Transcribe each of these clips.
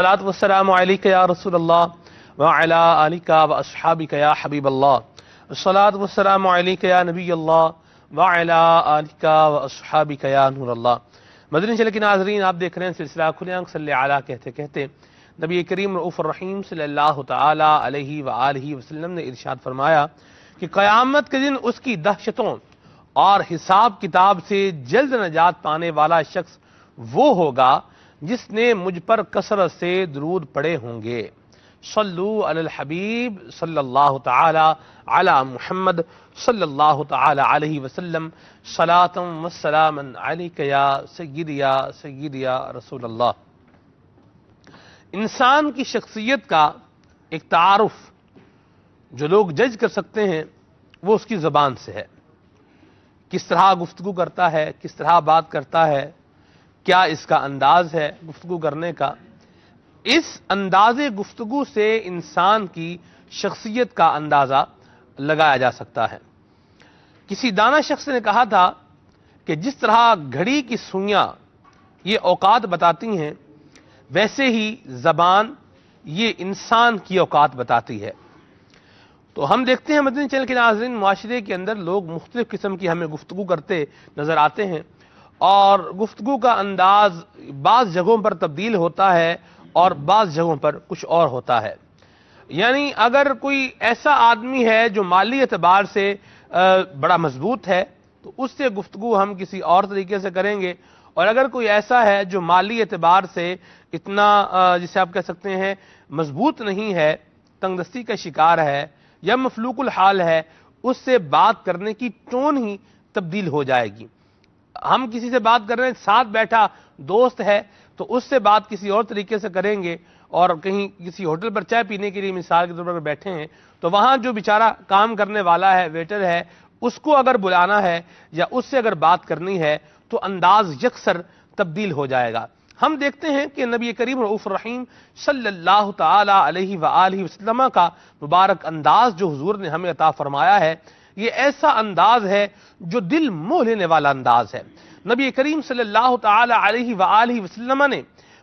الصلاۃ والسلام علیک یا رسول اللہ وعلی آلک و اصحابک یا حبیب اللہ. الصلاۃ والسلام علیک یا نبی اللہ وعلی آلک و اصحابک یا نور اللہ. مدنی چینل کے ناظرین، آپ دیکھ رہے ہیں سلسلہ کھلے آنکھ صلی علی کہتے کہتے. نبی کریم رؤوف الرحیم صلی اللہ تعالی علیہ وآلہ وسلم نے ارشاد فرمایا کہ قیامت کے دن اس کی دہشتوں اور حساب کتاب سے جلد نجات پانے والا شخص وہ ہوگا جس نے مجھ پر کثرت سے درود پڑھے ہوں گے. صلو علی الحبیب صلی اللہ تعالی علی محمد صلی اللہ تعالی علیہ وسلم صلاۃ و سلاما علیک یا سیدی یا رسول اللہ. انسان کی شخصیت کا ایک تعارف جو لوگ جج کر سکتے ہیں وہ اس کی زبان سے ہے. کس طرح گفتگو کرتا ہے، کس طرح بات کرتا ہے، کیا اس کا انداز ہے گفتگو کرنے کا. اس انداز گفتگو سے انسان کی شخصیت کا اندازہ لگایا جا سکتا ہے. کسی دانا شخص نے کہا تھا کہ جس طرح گھڑی کی سوئیاں یہ اوقات بتاتی ہیں، ویسے ہی زبان یہ انسان کی اوقات بتاتی ہے. تو ہم دیکھتے ہیں مدنی چینل کے ناظرین، معاشرے کے اندر لوگ مختلف قسم کی ہمیں گفتگو کرتے نظر آتے ہیں، اور گفتگو کا انداز بعض جگہوں پر تبدیل ہوتا ہے اور بعض جگہوں پر کچھ اور ہوتا ہے. یعنی اگر کوئی ایسا آدمی ہے جو مالی اعتبار سے بڑا مضبوط ہے تو اس سے گفتگو ہم کسی اور طریقے سے کریں گے، اور اگر کوئی ایسا ہے جو مالی اعتبار سے اتنا جسے آپ کہہ سکتے ہیں مضبوط نہیں ہے، تنگ دستی کا شکار ہے یا مفلوق الحال ہے، اس سے بات کرنے کی ٹون ہی تبدیل ہو جائے گی. ہم کسی سے بات کر رہے ہیں، ساتھ بیٹھا دوست ہے تو اس سے بات کسی اور طریقے سے کریں گے، اور کہیں کسی ہوٹل پر چائے پینے کے لیے مثال کے طور پر بیٹھے ہیں تو وہاں جو بیچارہ کام کرنے والا ہے، ویٹر ہے، اس کو اگر بلانا ہے یا اس سے اگر بات کرنی ہے تو انداز یکسر تبدیل ہو جائے گا. ہم دیکھتے ہیں کہ نبی کریم رؤوف الرحیم صلی اللہ تعالی علیہ وآلہ وسلم کا مبارک انداز جو حضور نے ہمیں عطا فرمایا ہے، یہ ایسا انداز ہے جو دل موہ لینے والا انداز ہے. نبی کریم صلی اللہ تعالی علیہ وآلہ وسلم نے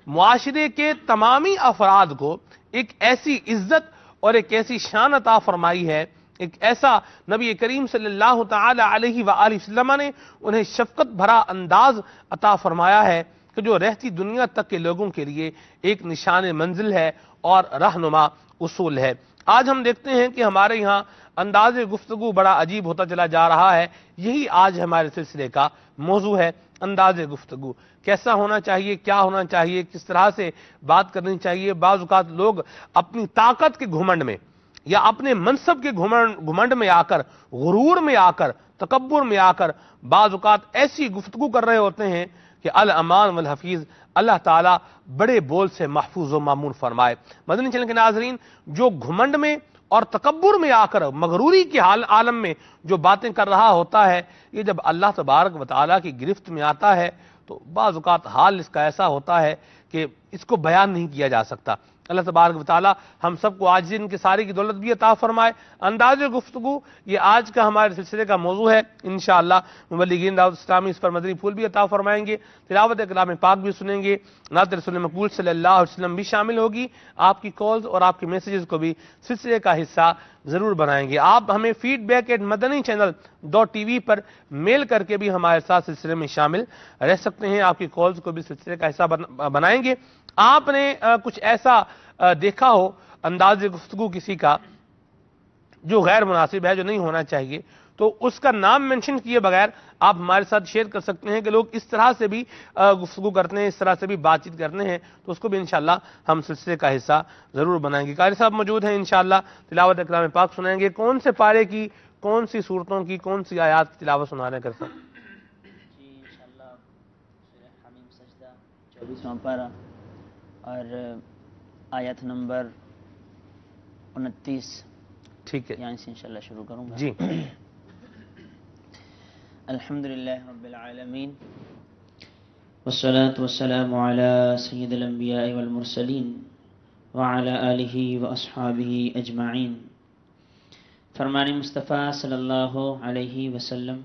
معاشرے کے تمامی افراد کو ایک ایسی عزت اور ایک ایسی شان عطا فرمائی ہے، ایک ایسا نبی کریم صلی اللہ تعالی علیہ وآلہ وسلم نے انہیں شفقت بھرا انداز عطا فرمایا ہے کہ جو رہتی دنیا تک کے لوگوں کے لیے ایک نشان منزل ہے اور رہنما اصول ہے. آج ہم دیکھتے ہیں کہ ہمارے یہاں انداز گفتگو بڑا عجیب ہوتا چلا جا رہا ہے. یہی آج ہمارے سلسلے کا موضوع ہے، انداز گفتگو کیسا ہونا چاہیے، کیا ہونا چاہیے، کس طرح سے بات کرنی چاہیے. بعض اوقات لوگ اپنی طاقت کے گھمنڈ میں یا اپنے منصب کے گھمنڈ میں آ کر، غرور میں آ کر، تکبر میں آ کر بعض اوقات ایسی گفتگو کر رہے ہوتے ہیں کہ الامان والحفیظ اللہ تعالیٰ بڑے بول سے محفوظ و معمون فرمائے. مدنی چینل کے ناظرین، جو گھمنڈ میں اور تکبر میں آ کر مغروری کے عالم میں جو باتیں کر رہا ہوتا ہے، یہ جب اللہ تبارک و تعالیٰ کی گرفت میں آتا ہے تو بعض اوقات حال اس کا ایسا ہوتا ہے کہ اس کو بیان نہیں کیا جا سکتا. اللہ تبارک و تعالیٰ ہم سب کو آج دن کے ساری کی دولت بھی عطا فرمائے. انداز گفتگو یہ آج کا ہمارے سلسلے کا موضوع ہے. انشاءاللہ مبلغین دعوت اسلامی اس پر مدنی پھول بھی عطا فرمائیں گے، تلاوت کلام پاک بھی سنیں گے، نعت رسول مقبول صلی اللہ علیہ وسلم بھی شامل ہوگی. آپ کی کالز اور آپ کے میسیجز کو بھی سلسلے کا حصہ ضرور بنائیں گے. آپ ہمیں feedback@madanichannel.tv پر میل کر کے بھی ہمارے ساتھ سلسلے میں شامل رہ سکتے ہیں. آپ کی کالز کو بھی سلسلے کا حصہ بنائیں گے. آپ نے کچھ ایسا دیکھا ہو انداز گفتگو کسی کا جو غیر مناسب ہے، جو نہیں ہونا چاہیے، تو اس کا نام منشن کیے بغیر آپ ہمارے ساتھ شیئر کر سکتے ہیں کہ لوگ اس طرح سے بھی گفتگو کرتے ہیں، اس طرح سے بھی بات چیت کرتے ہیں، تو اس کو بھی انشاءاللہ ہم سلسلے کا حصہ ضرور بنائیں گے. قاری صاحب موجود ہیں، انشاءاللہ تلاوت کلام پاک سنائیں گے. کون سے پارے کی، کون سی صورتوں کی، کون سی آیات کی تلاوت سنا رہے ہیں کرتا؟ جی انشاءاللہ سورہ حمیم سجدہ 24واں پارہ اور آیت نمبر 29. ٹھیک ہے، یہاں سے انشاءاللہ شروع کروں گا. جی. الحمدللہ رب العالمین والصلاة والسلام علی سید الانبیاء والمرسلین وعلی آلہ واصحابہ اجمعین. فرمان مصطفیٰ صلی اللہ علیہ وسلم،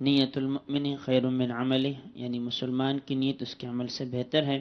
نیت المؤمن خیر من عملہ، یعنی مسلمان کی نیت اس کے عمل سے بہتر ہے.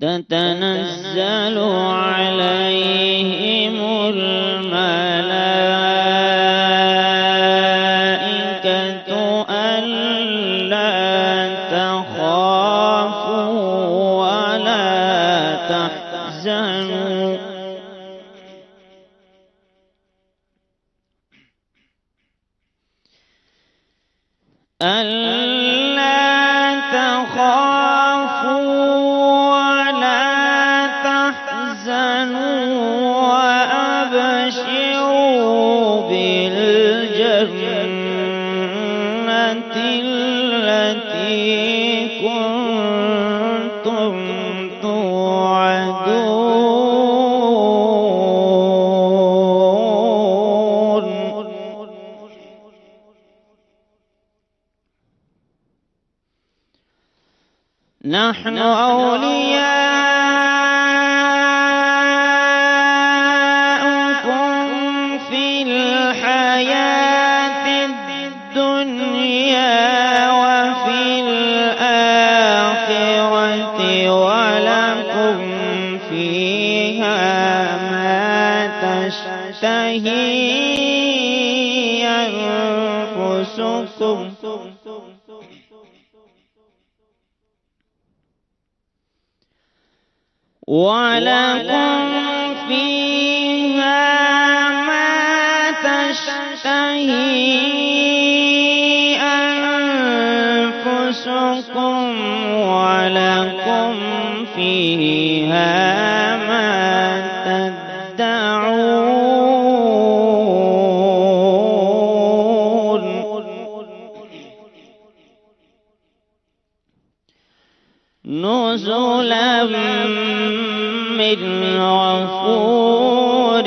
تتنزل عليهم الملائكة ألا تخافوا ولا تحزنوا نحن أولياؤكم في الحياة الدنيا وفي الآخرة ولكم فيها ما تشتهي أنفسكم ولكم فيها ما تشتهي أنفسكم ولكم فيها ما تدعون نزلا من غفور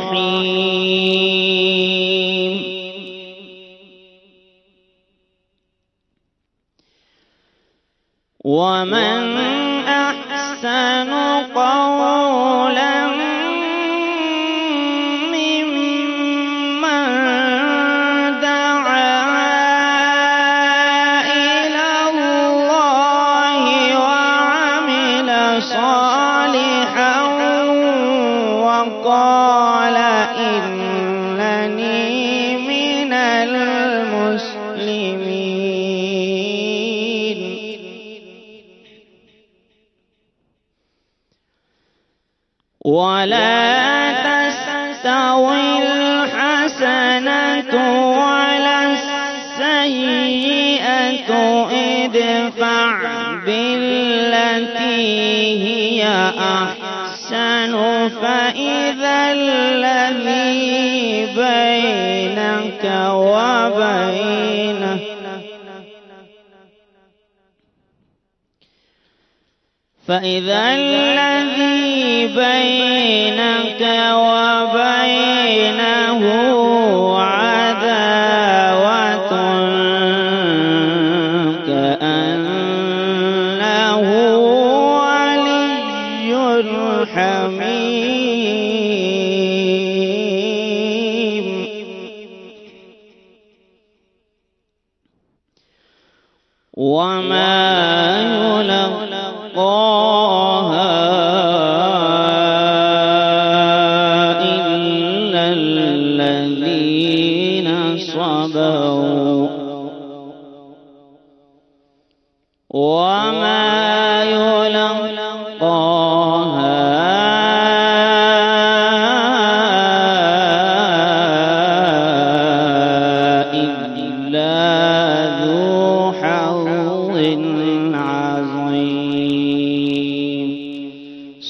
رحيم ومن أحسن قولا ممن دعا إلى الله وعمل صالحا وقال إنني من المسلمين ولا تستوي الحسنة ولا السيئة ادفع بالتي هي أحسن فإذا الذي بينك وبينه فإذا الذي بينك وبينه عداوة كأنه ولي حميم وما يلقاها إلا الذين صبروا وما يلقاها إلا ذو حظ عظيم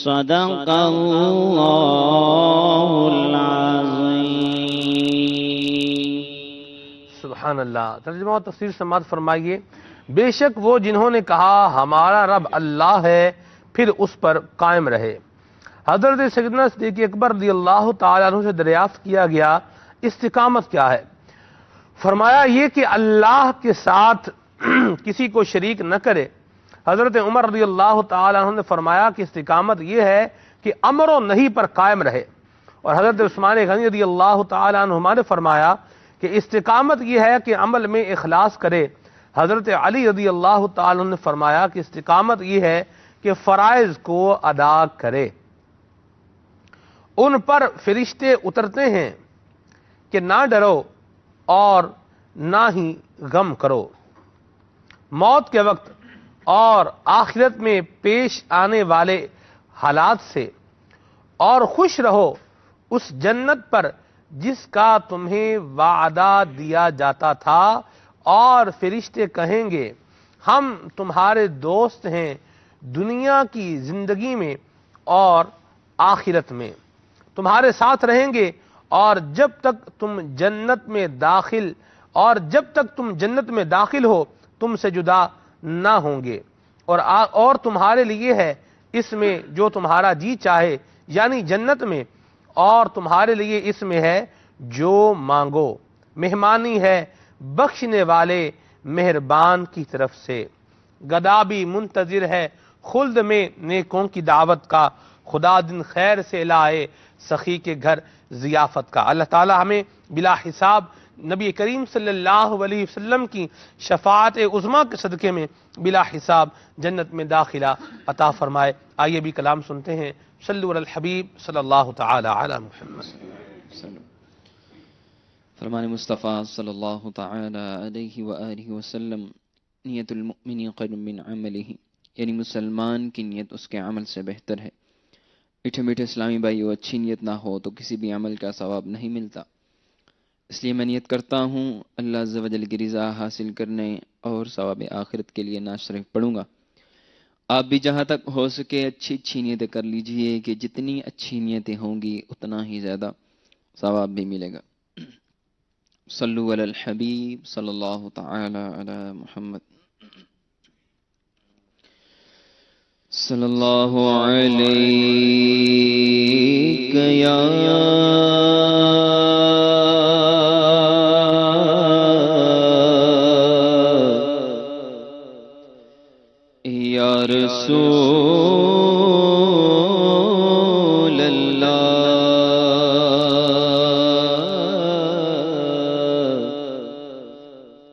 صدق الله العظيم. سبحان اللہ. ترجمہ و تفسیر سماعت فرمائیے. بے شک وہ جنہوں نے کہا ہمارا رب اللہ ہے پھر اس پر قائم رہے. حضرت سیدنا صدیق اکبر رضی اللہ تعالیٰ عنہ سے دریافت کیا گیا استقامت کیا ہے؟ فرمایا یہ کہ اللہ کے ساتھ کسی کو شریک نہ کرے. حضرت عمر رضی اللہ تعالیٰ عنہ نے فرمایا کہ استقامت یہ ہے کہ امر و نہی پر قائم رہے. اور حضرت عثمان غنی رضی اللہ تعالیٰ عنہما نے فرمایا کہ استقامت یہ ہے کہ عمل میں اخلاص کرے. حضرت علی رضی اللہ تعالیٰ عنہ نے فرمایا کہ استقامت یہ ہے کہ فرائض کو ادا کرے. ان پر فرشتے اترتے ہیں کہ نہ ڈرو اور نہ ہی غم کرو. موت کے وقت اور آخرت میں پیش آنے والے حالات سے اور خوش رہو اس جنت پر جس کا تمہیں وعدہ دیا جاتا تھا. اور فرشتے کہیں گے ہم تمہارے دوست ہیں دنیا کی زندگی میں اور آخرت میں تمہارے ساتھ رہیں گے اور جب تک تم جنت میں داخل ہو تم سے جدا نہ ہوں گے اور تمہارے لیے ہے اس میں جو تمہارا جی چاہے یعنی جنت میں اور تمہارے لیے اس میں ہے جو مانگو. مہمانی ہے بخشنے والے مہربان کی طرف سے. گدا بھی منتظر ہے خلد میں نیکوں کی دعوت کا. خدا دن خیر سے لائے سخی کے گھر ضیافت کا. اللہ تعالی ہمیں بلا حساب نبی کریم صلی اللہ علیہ وسلم کی شفاعت عظمیٰ کے صدقے میں بلا حساب جنت میں داخلہ عطا فرمائے. آئیے بھی کلام سنتے ہیں. صلو علی الحبیب صلی اللہ تعالی علی محمد. فرمان مصطفیٰ صلی اللہ تعالی علیہ وآلہ وسلم نیت المؤمن خیر من عملہ، یعنی مسلمان کی نیت اس کے عمل سے بہتر ہے. میٹھے میٹھے اسلامی بھائیو، اچھی نیت نہ ہو تو کسی بھی عمل کا ثواب نہیں ملتا. اس لیے میں نیت کرتا ہوں اللہ عز و جل کی رضا حاصل کرنے اور ثواب آخرت کے لیے نعت شریف پڑھوں گا. آپ بھی جہاں تک ہو سکے اچھی اچھی نیتیں کر لیجئے کہ جتنی اچھی نیتیں ہوں گی اتنا ہی زیادہ ثواب بھی ملے گا. صلو علی الحبیب صلی اللہ تعالی علی محمد. صلی اللہ علیک یا رسول اللہ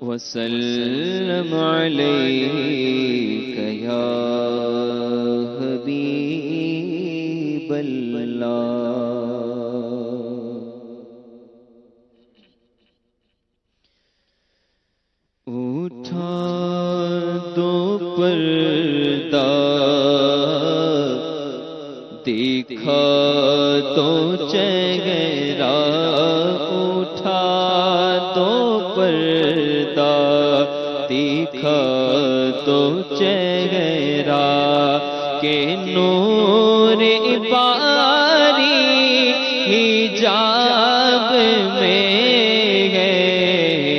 وسلم علیک یا حبیب اللہ. اٹھا دو پردہ دیکھا تو چہرہ، اٹھا دو پردہ دیکھا تو چہرہ کہ نور باری حجاب میں ہے.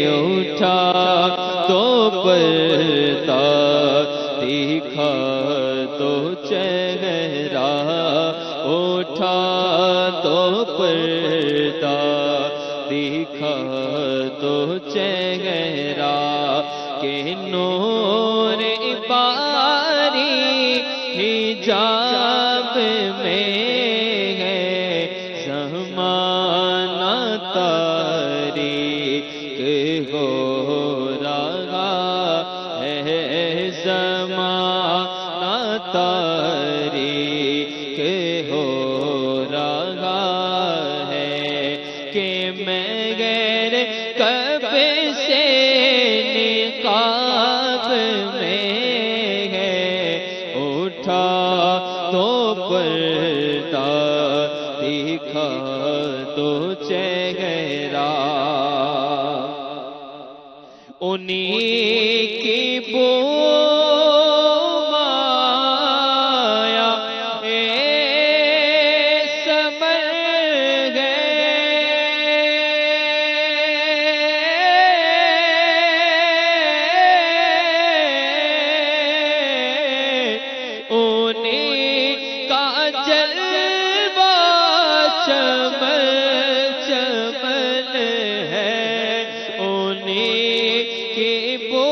اٹھا تو پردہ دیکھا تو چہرہ اٹھا دو پردہ دکھا دو چہرہ کہ نور باری حجاب میں ہے زمانہ تاریک ہو رہا ہے زمانہ تاریک ہو رہا ہے کہ میں غیر کب سے نقاب میں ہے اٹھا تو پردہ دکھا تو چہرہ انہیں کی بو مایا اے سمر گئے انہیں کا جلوہ چمن چمن ہے انہیں کی بو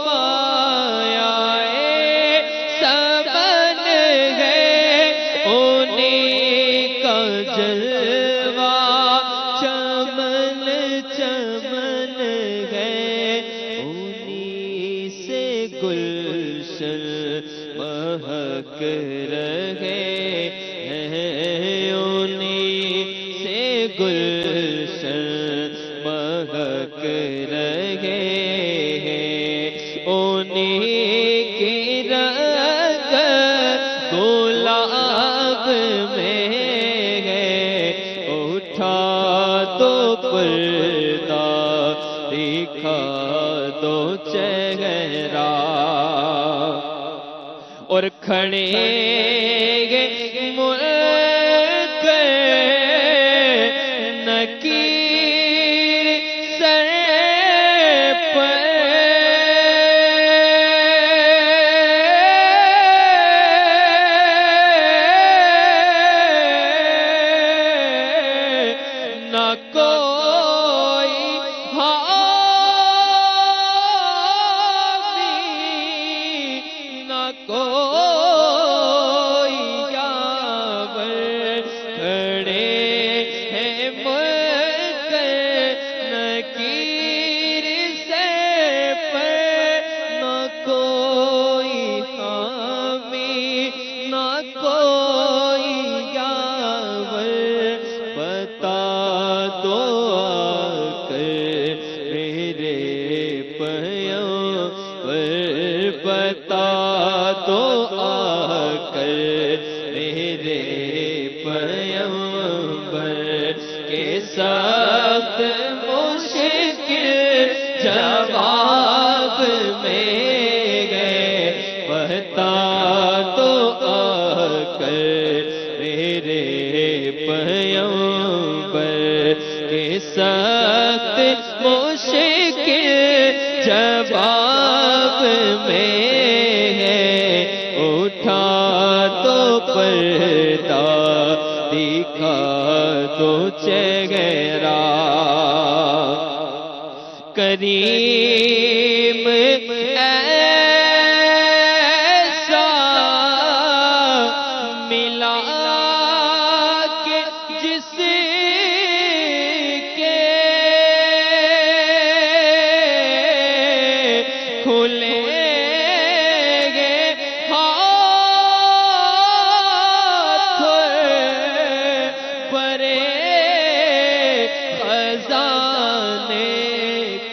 مایا سمن ہے انہیں کا جلوہ چمن چمن ہے انہیں سے گلشن مہک رہے ہیں انہیں سے گلشن مہک رہے ہیں انہیں کی رنگ گلاب میں ہے اٹھا تو پردہ دکھا دو چہرہ اور کھڑے گے ملک نکیر سر پر نہ کوئی حامی نہ کوئی یاور کھڑے ہیں ملک نکیر سے پر نہ کوئی حامی نہ کوئی یاور بتا دو آ کر میرے پیغمبر بتا دو آ کر میرے پیغمبر کے سخت مشکل جواب میں گئے بتا دو آ کر میرے پیغمبر کے سخت مشکل جواب میں ہے اٹھا تو پردہ دکھا تو چہرہ کریم ایسا ملا کہ جس کے کھلے گے ہاتھ پرے خزانے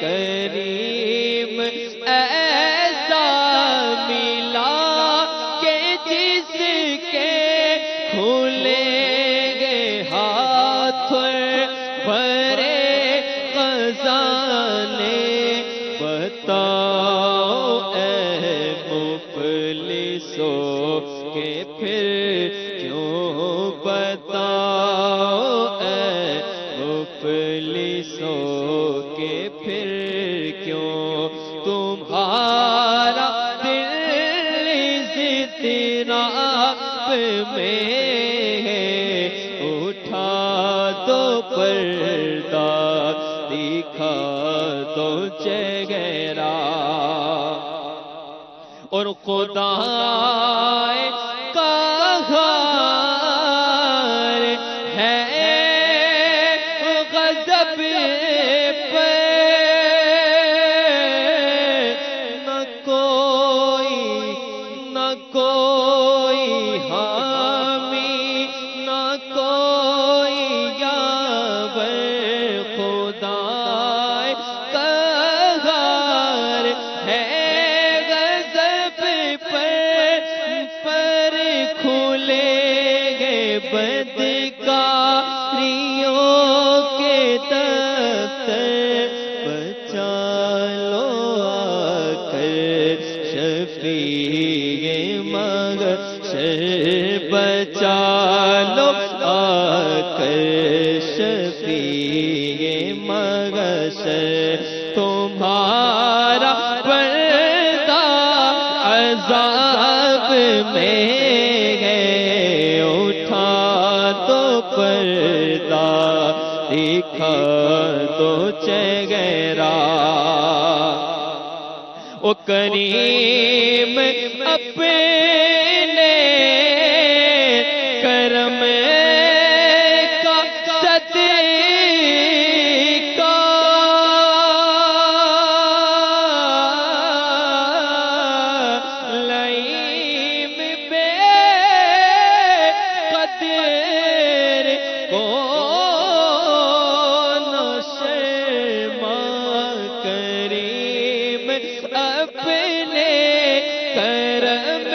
کریم ایسا ملا کہ جس کے کھلیں گے ہاتھ بھرے خزانے بتاؤ اے مفلسوں کہ پھر کیوں بتاؤ اے مفلسوں کہ پھر کیوں تمہارا دل ضد اطراف میں اٹھا دو پردہ دکھا دو چہرہ اور خدا قہار ہے غضب پہ نہ کوئی حامی نہ کوئی یاور خدا قہار ہے غضب پر کھلے گے بدکاریوں کے دفتر بچا لو آ کر شفیع محشر بچا لو آ کر شفیع محشر تمہارا پردہ عذاب میں ہے اٹھا دو پردہ دکھا دو چہرہ او کریم اپنے کرم کا صدقہ لئیم بے قدر کو نہ شرما کریم اپنے کرم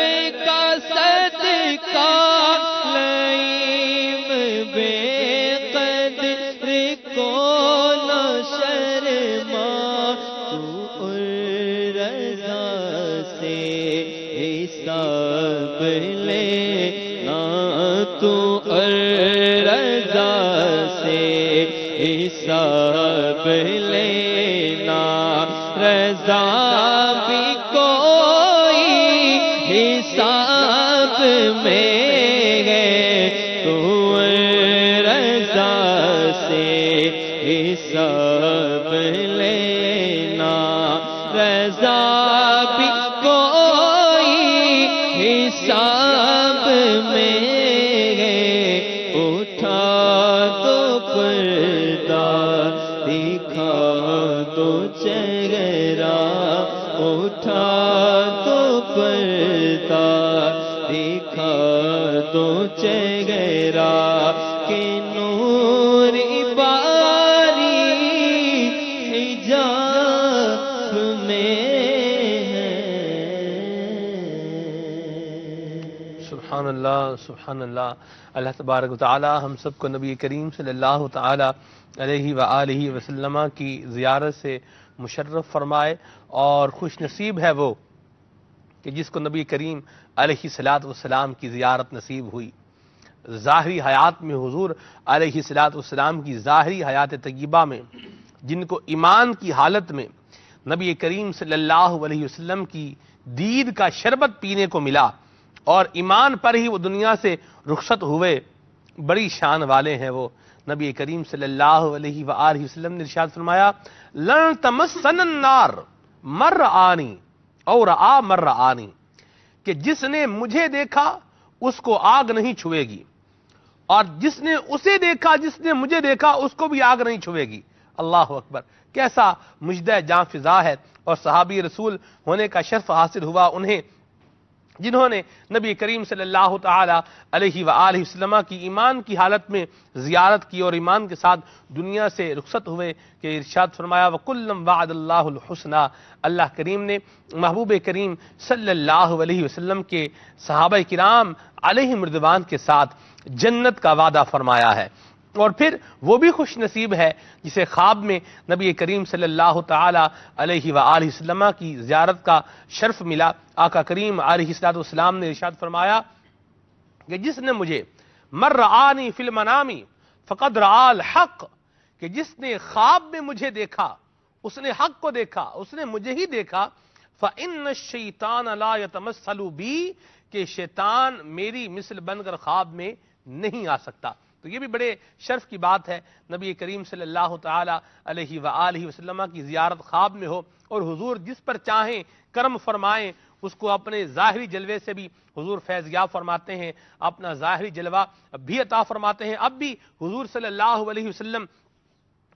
کا صدقہ لئیم بے قدر کو نہ شرما تو اور رضا سے حساب لینا تو اور رضا سے حساب لینا رضا بھی کوئی حساب میں ہے تو رضا سے حساب لینا رضا بھی کوئی حساب میں ہے اٹھا دو پردہ دکھا دو چہرہ اٹھا دو پردہ دکھا دو چہرہ کہ نور باری حجاب میں ہے سبحان اللہ سبحان اللہ. اللہ تبارک و تعالی ہم سب کو نبی کریم صلی اللہ تعالی علیہ وآلہ وسلم کی زیارت سے مشرف فرمائے، اور خوش نصیب ہے وہ کہ جس کو نبی کریم علیہ الصلوۃ والسلام کی زیارت نصیب ہوئی. ظاہری حیات میں حضور علیہ الصلوۃ والسلام کی ظاہری حیات طیبہ میں جن کو ایمان کی حالت میں نبی کریم صلی اللہ علیہ وسلم کی دید کا شربت پینے کو ملا اور ایمان پر ہی وہ دنیا سے رخصت ہوئے، بڑی شان والے ہیں وہ. نبی کریم صلی اللہ علیہ وآلہ وسلم نے ارشاد فرمایا لن تمسن النار مر آنی اور مر آنی، کہ جس نے مجھے دیکھا اس کو آگ نہیں چھوئے گی، اور جس نے اسے دیکھا جس نے مجھے دیکھا اس کو بھی آگ نہیں چھوئے گی. اللہ اکبر، کیسا مجدہ جاں فضا ہے. اور صحابی رسول ہونے کا شرف حاصل ہوا انہیں جنہوں نے نبی کریم صلی اللہ تعالی علیہ وآلہ وسلم کی ایمان کی حالت میں زیارت کی اور ایمان کے ساتھ دنیا سے رخصت ہوئے کہ ارشاد فرمایا وَكُلًّا وَعَدَ اللَّهُ الْحُسْنَى. اللہ کریم نے محبوب کریم صلی اللہ علیہ وسلم کے صحابہ کرام علیہم رضوان کے ساتھ جنت کا وعدہ فرمایا ہے. اور پھر وہ بھی خوش نصیب ہے جسے خواب میں نبی کریم صلی اللہ تعالی علیہ وآلہ وسلم کی زیارت کا شرف ملا. آقا کریم علیہ السلام نے ارشاد فرمایا کہ جس نے مجھے مر رآنی فی المنام فقد رآ الحق، کہ جس نے خواب میں مجھے دیکھا اس نے حق کو دیکھا، اس نے مجھے ہی دیکھا. فَإِنَّ الشَّيْطَانَ لَا يَتَمَثَّلُ بِي کہ شیطان میری مثل بن کر خواب میں نہیں آ سکتا۔ تو یہ بھی بڑے شرف کی بات ہے، نبی کریم صلی اللہ تعالی علیہ وآلہ وسلم کی زیارت خواب میں ہو، اور حضور جس پر چاہیں کرم فرمائیں، اس کو اپنے ظاہری جلوے سے بھی حضور فیض یاب فرماتے ہیں، اپنا ظاہری جلوہ بھی عطا فرماتے ہیں۔ اب بھی حضور صلی اللہ علیہ وسلم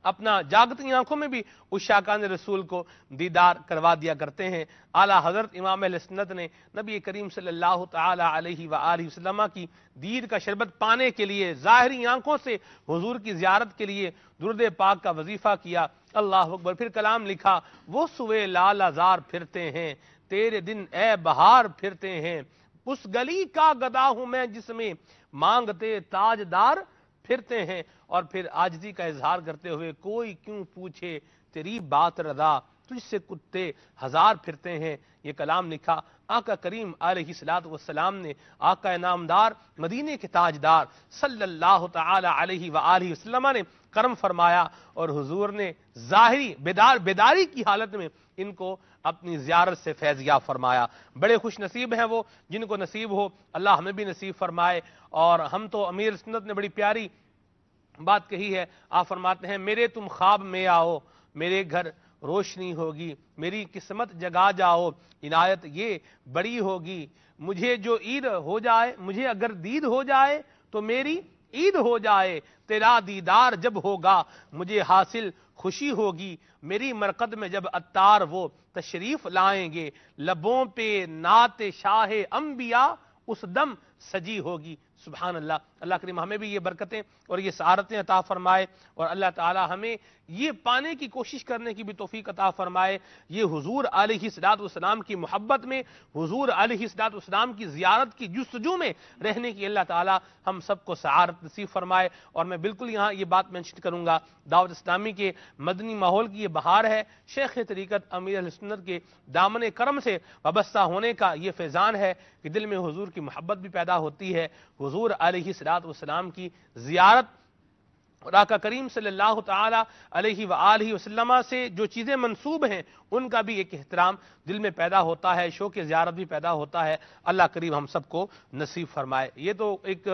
اپنا جاگتی آنکھوں میں بھی اس شاکان رسول کو دیدار کروا دیا کرتے ہیں۔ اعلیٰ حضرت امام اہل سنت نے نبی کریم صلی اللہ تعالی علیہ وآلہ وسلم کی دید کا شربت پانے کے لیے ظاہری آنکھوں سے حضور کی زیارت کے لیے درود پاک کا وظیفہ کیا۔ اللہ اکبر۔ پھر کلام لکھا، وہ سوئے لال ازار پھرتے ہیں، تیرے دن اے بہار پھرتے ہیں، اس گلی کا گدا ہوں میں جس میں مانگتے تاجدار پھرتے ہیں۔ اور پھر عاجزی کا اظہار کرتے ہوئے، کوئی کیوں پوچھے تیری بات رضا، تجھ سے کتے ہزار پھرتے ہیں۔ یہ کلام لکھا آقا کریم علیہ الصلوۃ والسلام نے، آقا انعامدار مدینے کے تاجدار صلی اللہ تعالی علیہ وآلہ وسلم نے کرم فرمایا، اور حضور نے ظاہری بیداری کی حالت میں ان کو اپنی زیارت سے فیض یاب فرمایا۔ بڑے خوش نصیب ہیں وہ جن کو نصیب ہو، اللہ ہمیں بھی نصیب فرمائے۔ اور ہم تو امیر سنت نے بڑی پیاری بات کہی ہے، آپ فرماتے ہیں، میرے تم خواب میں آؤ، میرے گھر روشنی ہوگی، میری قسمت جگا جاؤ، عنایت یہ بڑی ہوگی، مجھے جو عید ہو جائے، مجھے اگر دید ہو جائے تو میری عید ہو جائے، تیرا دیدار جب ہوگا مجھے حاصل خوشی ہوگی، میری مرقد میں جب عطار وہ تشریف لائیں گے، لبوں پہ نعت شاہ انبیاء اس دم سجی ہوگی۔ سبحان اللہ۔ اللہ کریم ہمیں بھی یہ برکتیں اور یہ سعادتیں عطا فرمائے، اور اللہ تعالی ہمیں یہ پانے کی کوشش کرنے کی بھی توفیق عطا فرمائے۔ یہ حضور علیہ الصلوۃ والسلام کی محبت میں، حضور علیہ الصلوۃ والسلام کی زیارت کی جستجو میں رہنے کی اللہ تعالی ہم سب کو سعادت نصیب فرمائے۔ اور میں بالکل یہاں یہ بات مینشن کروں گا، دعوت اسلامی کے مدنی ماحول کی یہ بہار ہے، شیخ طریقت امیر اہل سنت کے دامن کرم سے وابستہ ہونے کا یہ فیضان ہے کہ دل میں حضور کی محبت بھی پیدا ہوتی ہے، حضور علیہ الصلوۃ والسلام کی زیارت اور آقا کریم صلی اللہ تعالی علیہ وآلہ وسلم سے جو چیزیں منسوب ہیں ان کا بھی ایک احترام دل میں پیدا ہوتا ہے، شوق زیارت بھی پیدا ہوتا ہے۔ اللہ کریم ہم سب کو نصیب فرمائے۔ یہ تو ایک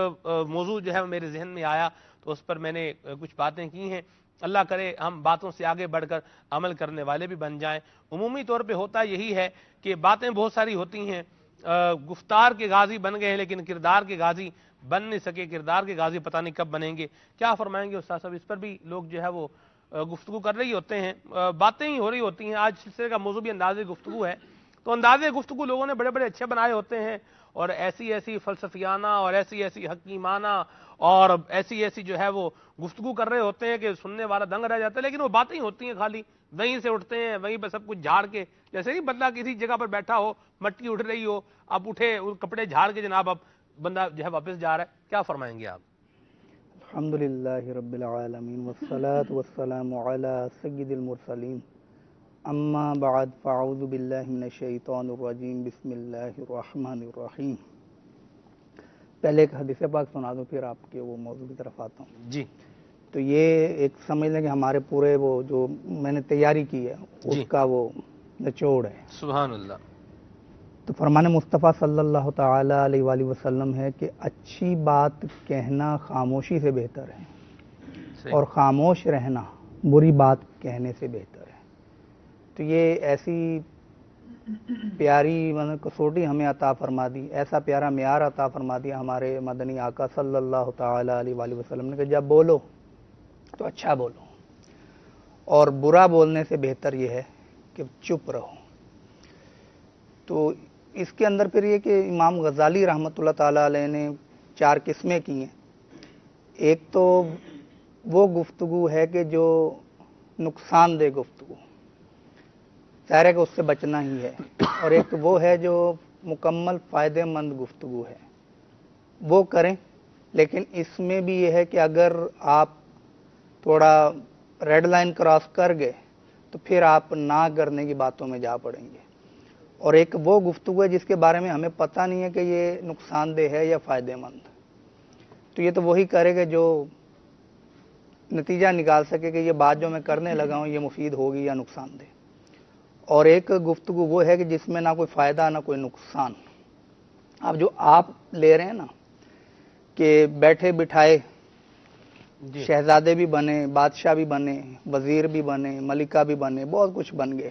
موضوع جو ہے میرے ذہن میں آیا تو اس پر میں نے کچھ باتیں کی ہیں، اللہ کرے ہم باتوں سے آگے بڑھ کر عمل کرنے والے بھی بن جائیں۔ عمومی طور پہ ہوتا یہی ہے کہ باتیں بہت ساری ہوتی ہیں، گفتار کے غازی بن گئے ہیں لیکن کردار کے غازی بن نہیں سکے، کردار کے غازی پتہ نہیں کب بنیں گے۔ کیا فرمائیں گے استاد صاحب؟ اس پر بھی لوگ جو ہے وہ گفتگو کر رہی ہوتے ہیں، باتیں ہی ہو رہی ہوتی ہیں۔ آج سلسلے کا موضوع بھی انداز گفتگو ہے، تو انداز گفتگو لوگوں نے بڑے بڑے اچھے بنائے ہوتے ہیں، اور ایسی ایسی فلسفیانہ اور ایسی ایسی حکیمانہ اور ایسی جو ہے وہ گفتگو کر رہے ہوتے ہیں کہ سننے والا دنگ رہ جاتا ہے، لیکن وہ باتیں ہی ہوتی ہیں خالی، وہیں سے اٹھتے ہیں، وہیں پہ سب کچھ جھاڑ کے، جیسے ہی بندہ کسی جگہ پر بیٹھا ہو، مٹی اٹھ رہی ہو، اب اٹھے کپڑے جھاڑ کے جناب اب بندہ جو ہے واپس جا رہا ہے۔ کیا فرمائیں گے آپ؟ الحمدللہ رب العالمین والصلاة والسلام علی سید المرسلین، اما بعد فاعوذ باللہ من الشیطان الرجیم، بسم اللہ الرحمن الرحیم۔ پہلے ایک حدیث پاک سنا دوں پھر آپ کے وہ موضوع کی طرف آتا ہوں۔ جی تو یہ ایک سمجھ لیں کہ ہمارے پورے وہ جو میں نے تیاری کی ہے اس کا وہ نچوڑ ہے۔ سبحان اللہ۔ تو فرمان مصطفیٰ صلی اللہ تعالی علیہ وآلہ وسلم ہے کہ اچھی بات کہنا خاموشی سے بہتر ہے، اور خاموش رہنا بری بات کہنے سے بہتر ہے۔ تو یہ ایسی پیاری کسوٹی ہمیں عطا فرما دی، ایسا پیارا معیار عطا فرما دیا ہمارے مدنی آقا صلی اللہ تعالی علیہ وآلہ وسلم نے کہ جب بولو تو اچھا بولو، اور برا بولنے سے بہتر یہ ہے کہ چپ رہو۔ تو اس کے اندر پھر یہ کہ امام غزالی رحمۃ اللہ تعالی علیہ نے 4 قسمیں کی ہیں۔ ایک تو وہ گفتگو ہے کہ جو نقصان دہ گفتگو، ظاہر ہے کہ اس سے بچنا ہی ہے، اور ایک وہ ہے جو مکمل فائدہ مند گفتگو ہے، وہ کریں۔ لیکن اس میں بھی یہ ہے کہ اگر آپ تھوڑا ریڈ لائن کراس کر گئے تو پھر آپ نہ کرنے کی باتوں میں جا پڑیں گے۔ اور ایک وہ گفتگو ہے جس کے بارے میں ہمیں پتہ نہیں ہے کہ یہ نقصان دہ ہے یا فائدہ مند، تو یہ تو وہی کرے گا جو نتیجہ نکال سکے کہ یہ بات جو میں کرنے لگا ہوں یہ مفید ہوگی یا نقصان دہ۔ اور ایک گفتگو وہ ہے کہ جس میں نہ کوئی فائدہ نہ کوئی نقصان. اب جو آپ لے رہے ہیں نا کہ بیٹھے بٹھائے جی شہزادے بھی بنے، بادشاہ بھی بنے، وزیر بھی بنے، ملکہ بھی بنے، بہت کچھ بن گئے،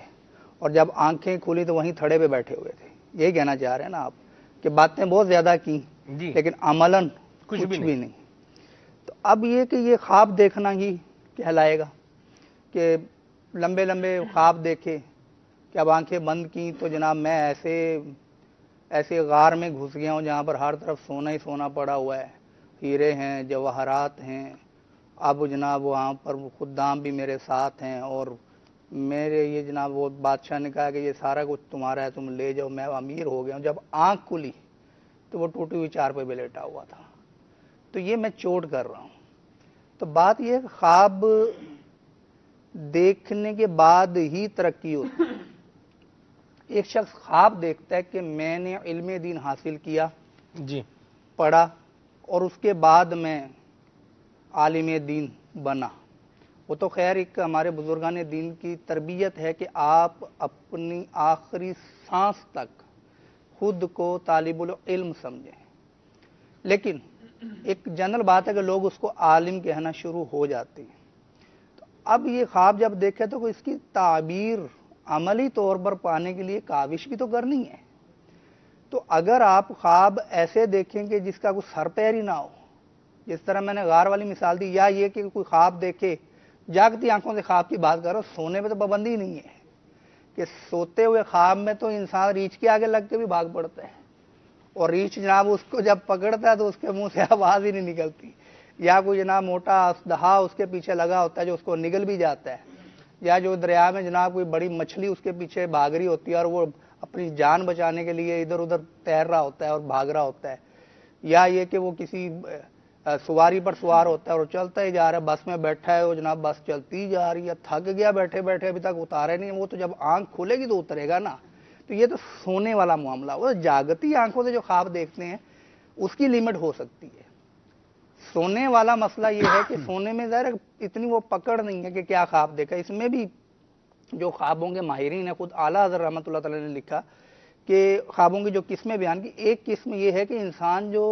اور جب آنکھیں کھلی تو وہیں تھڑے پہ بیٹھے ہوئے تھے. یہی کہنا چاہ رہے ہیں نا آپ کہ باتیں بہت زیادہ کی جی لیکن عملاً کچھ کچھ بھی بھی نہیں. تو اب یہ کہ یہ خواب دیکھنا ہی کہلائے گا کہ لمبے لمبے خواب دیکھے کہ اب آنکھیں بند کی تو جناب میں ایسے غار میں گھس گیا ہوں جہاں پر ہر طرف سونا ہی سونا پڑا ہوا ہے، ہیرے ہیں، جواہرات ہیں. اب جناب وہاں پر خدام بھی میرے ساتھ ہیں، اور میرے یہ جناب وہ بادشاہ نے کہا کہ یہ سارا کچھ تمہارا ہے، تم لے جاؤ، میں امیر ہو گیا ہوں. جب آنکھ کھلی تو وہ ٹوٹی ہوئی چارپائی پہ لیٹا ہوا تھا. تو یہ میں چوٹ کر رہا ہوں. تو بات یہ ہے کہ خواب دیکھنے کے بعد ہی ترقی ہوتی ہے. ایک شخص خواب دیکھتا ہے کہ میں نے علم دین حاصل کیا، جی پڑھا، اور اس کے بعد میں عالم دین بنا. وہ تو خیر ایک ہمارے بزرگان دین کی تربیت ہے کہ آپ اپنی آخری سانس تک خود کو طالب العلم سمجھیں. لیکن ایک جنرل بات ہے کہ لوگ اس کو عالم کہنا شروع ہو جاتے ہیں. تو اب یہ خواب جب دیکھے تو اس کی تعبیر عملی طور پر پانے کے لیے کاوش بھی تو کرنی ہے. تو اگر آپ خواب ایسے دیکھیں کہ جس کا کوئی سر پیر ہی نہ ہو، جس طرح میں نے غار والی مثال دی، یا یہ کہ کوئی خواب دیکھے، جاگتی آنکھوں سے خواب کی بات کرو، سونے پہ تو پابندی نہیں ہے کہ سوتے ہوئے خواب میں تو انسان ریچھ کے آگے لگ کے بھی بھاگ پڑتا ہے، اور ریچھ جناب اس کو جب پکڑتا ہے تو اس کے منہ سے آواز ہی نہیں نکلتی، یا کوئی جناب موٹا اسدہا اس کے پیچھے لگا ہوتا ہے جو اس کو نگل بھی جاتا ہے، یا جو دریا میں جناب کوئی بڑی مچھلی اس کے پیچھے بھاگ رہی ہوتی ہے اور وہ اپنی جان بچانے کے لیے ادھر ادھر تیر رہا ہوتا ہے اور بھاگ رہا ہوتا ہے، یا یہ کہ وہ کسی سواری پر سوار ہوتا ہے اور چلتا ہی جا رہا ہے، بس میں بیٹھا ہے وہ جناب بس چلتی جا رہی ہے، تھک گیا بیٹھے بیٹھے ابھی تک اتارے نہیں، وہ تو جب آنکھ کھلے گی تو اترے گا نا. تو یہ تو سونے والا معاملہ. وہ جاگتی آنکھوں سے جو خواب دیکھتے ہیں اس کی لیمٹ ہو سکتی ہے. سونے والا مسئلہ یہ ہے کہ سونے میں ظاہر اتنی وہ پکڑ نہیں ہے کہ کیا خواب دیکھا. اس میں بھی جو خوابوں کے ماہرین ہیں، خود اعلیٰ حضرت رحمۃ اللہ تعالی نے لکھا کہ خوابوں کی جو قسمیں بیان کی، ایک قسم یہ ہے کہ انسان جو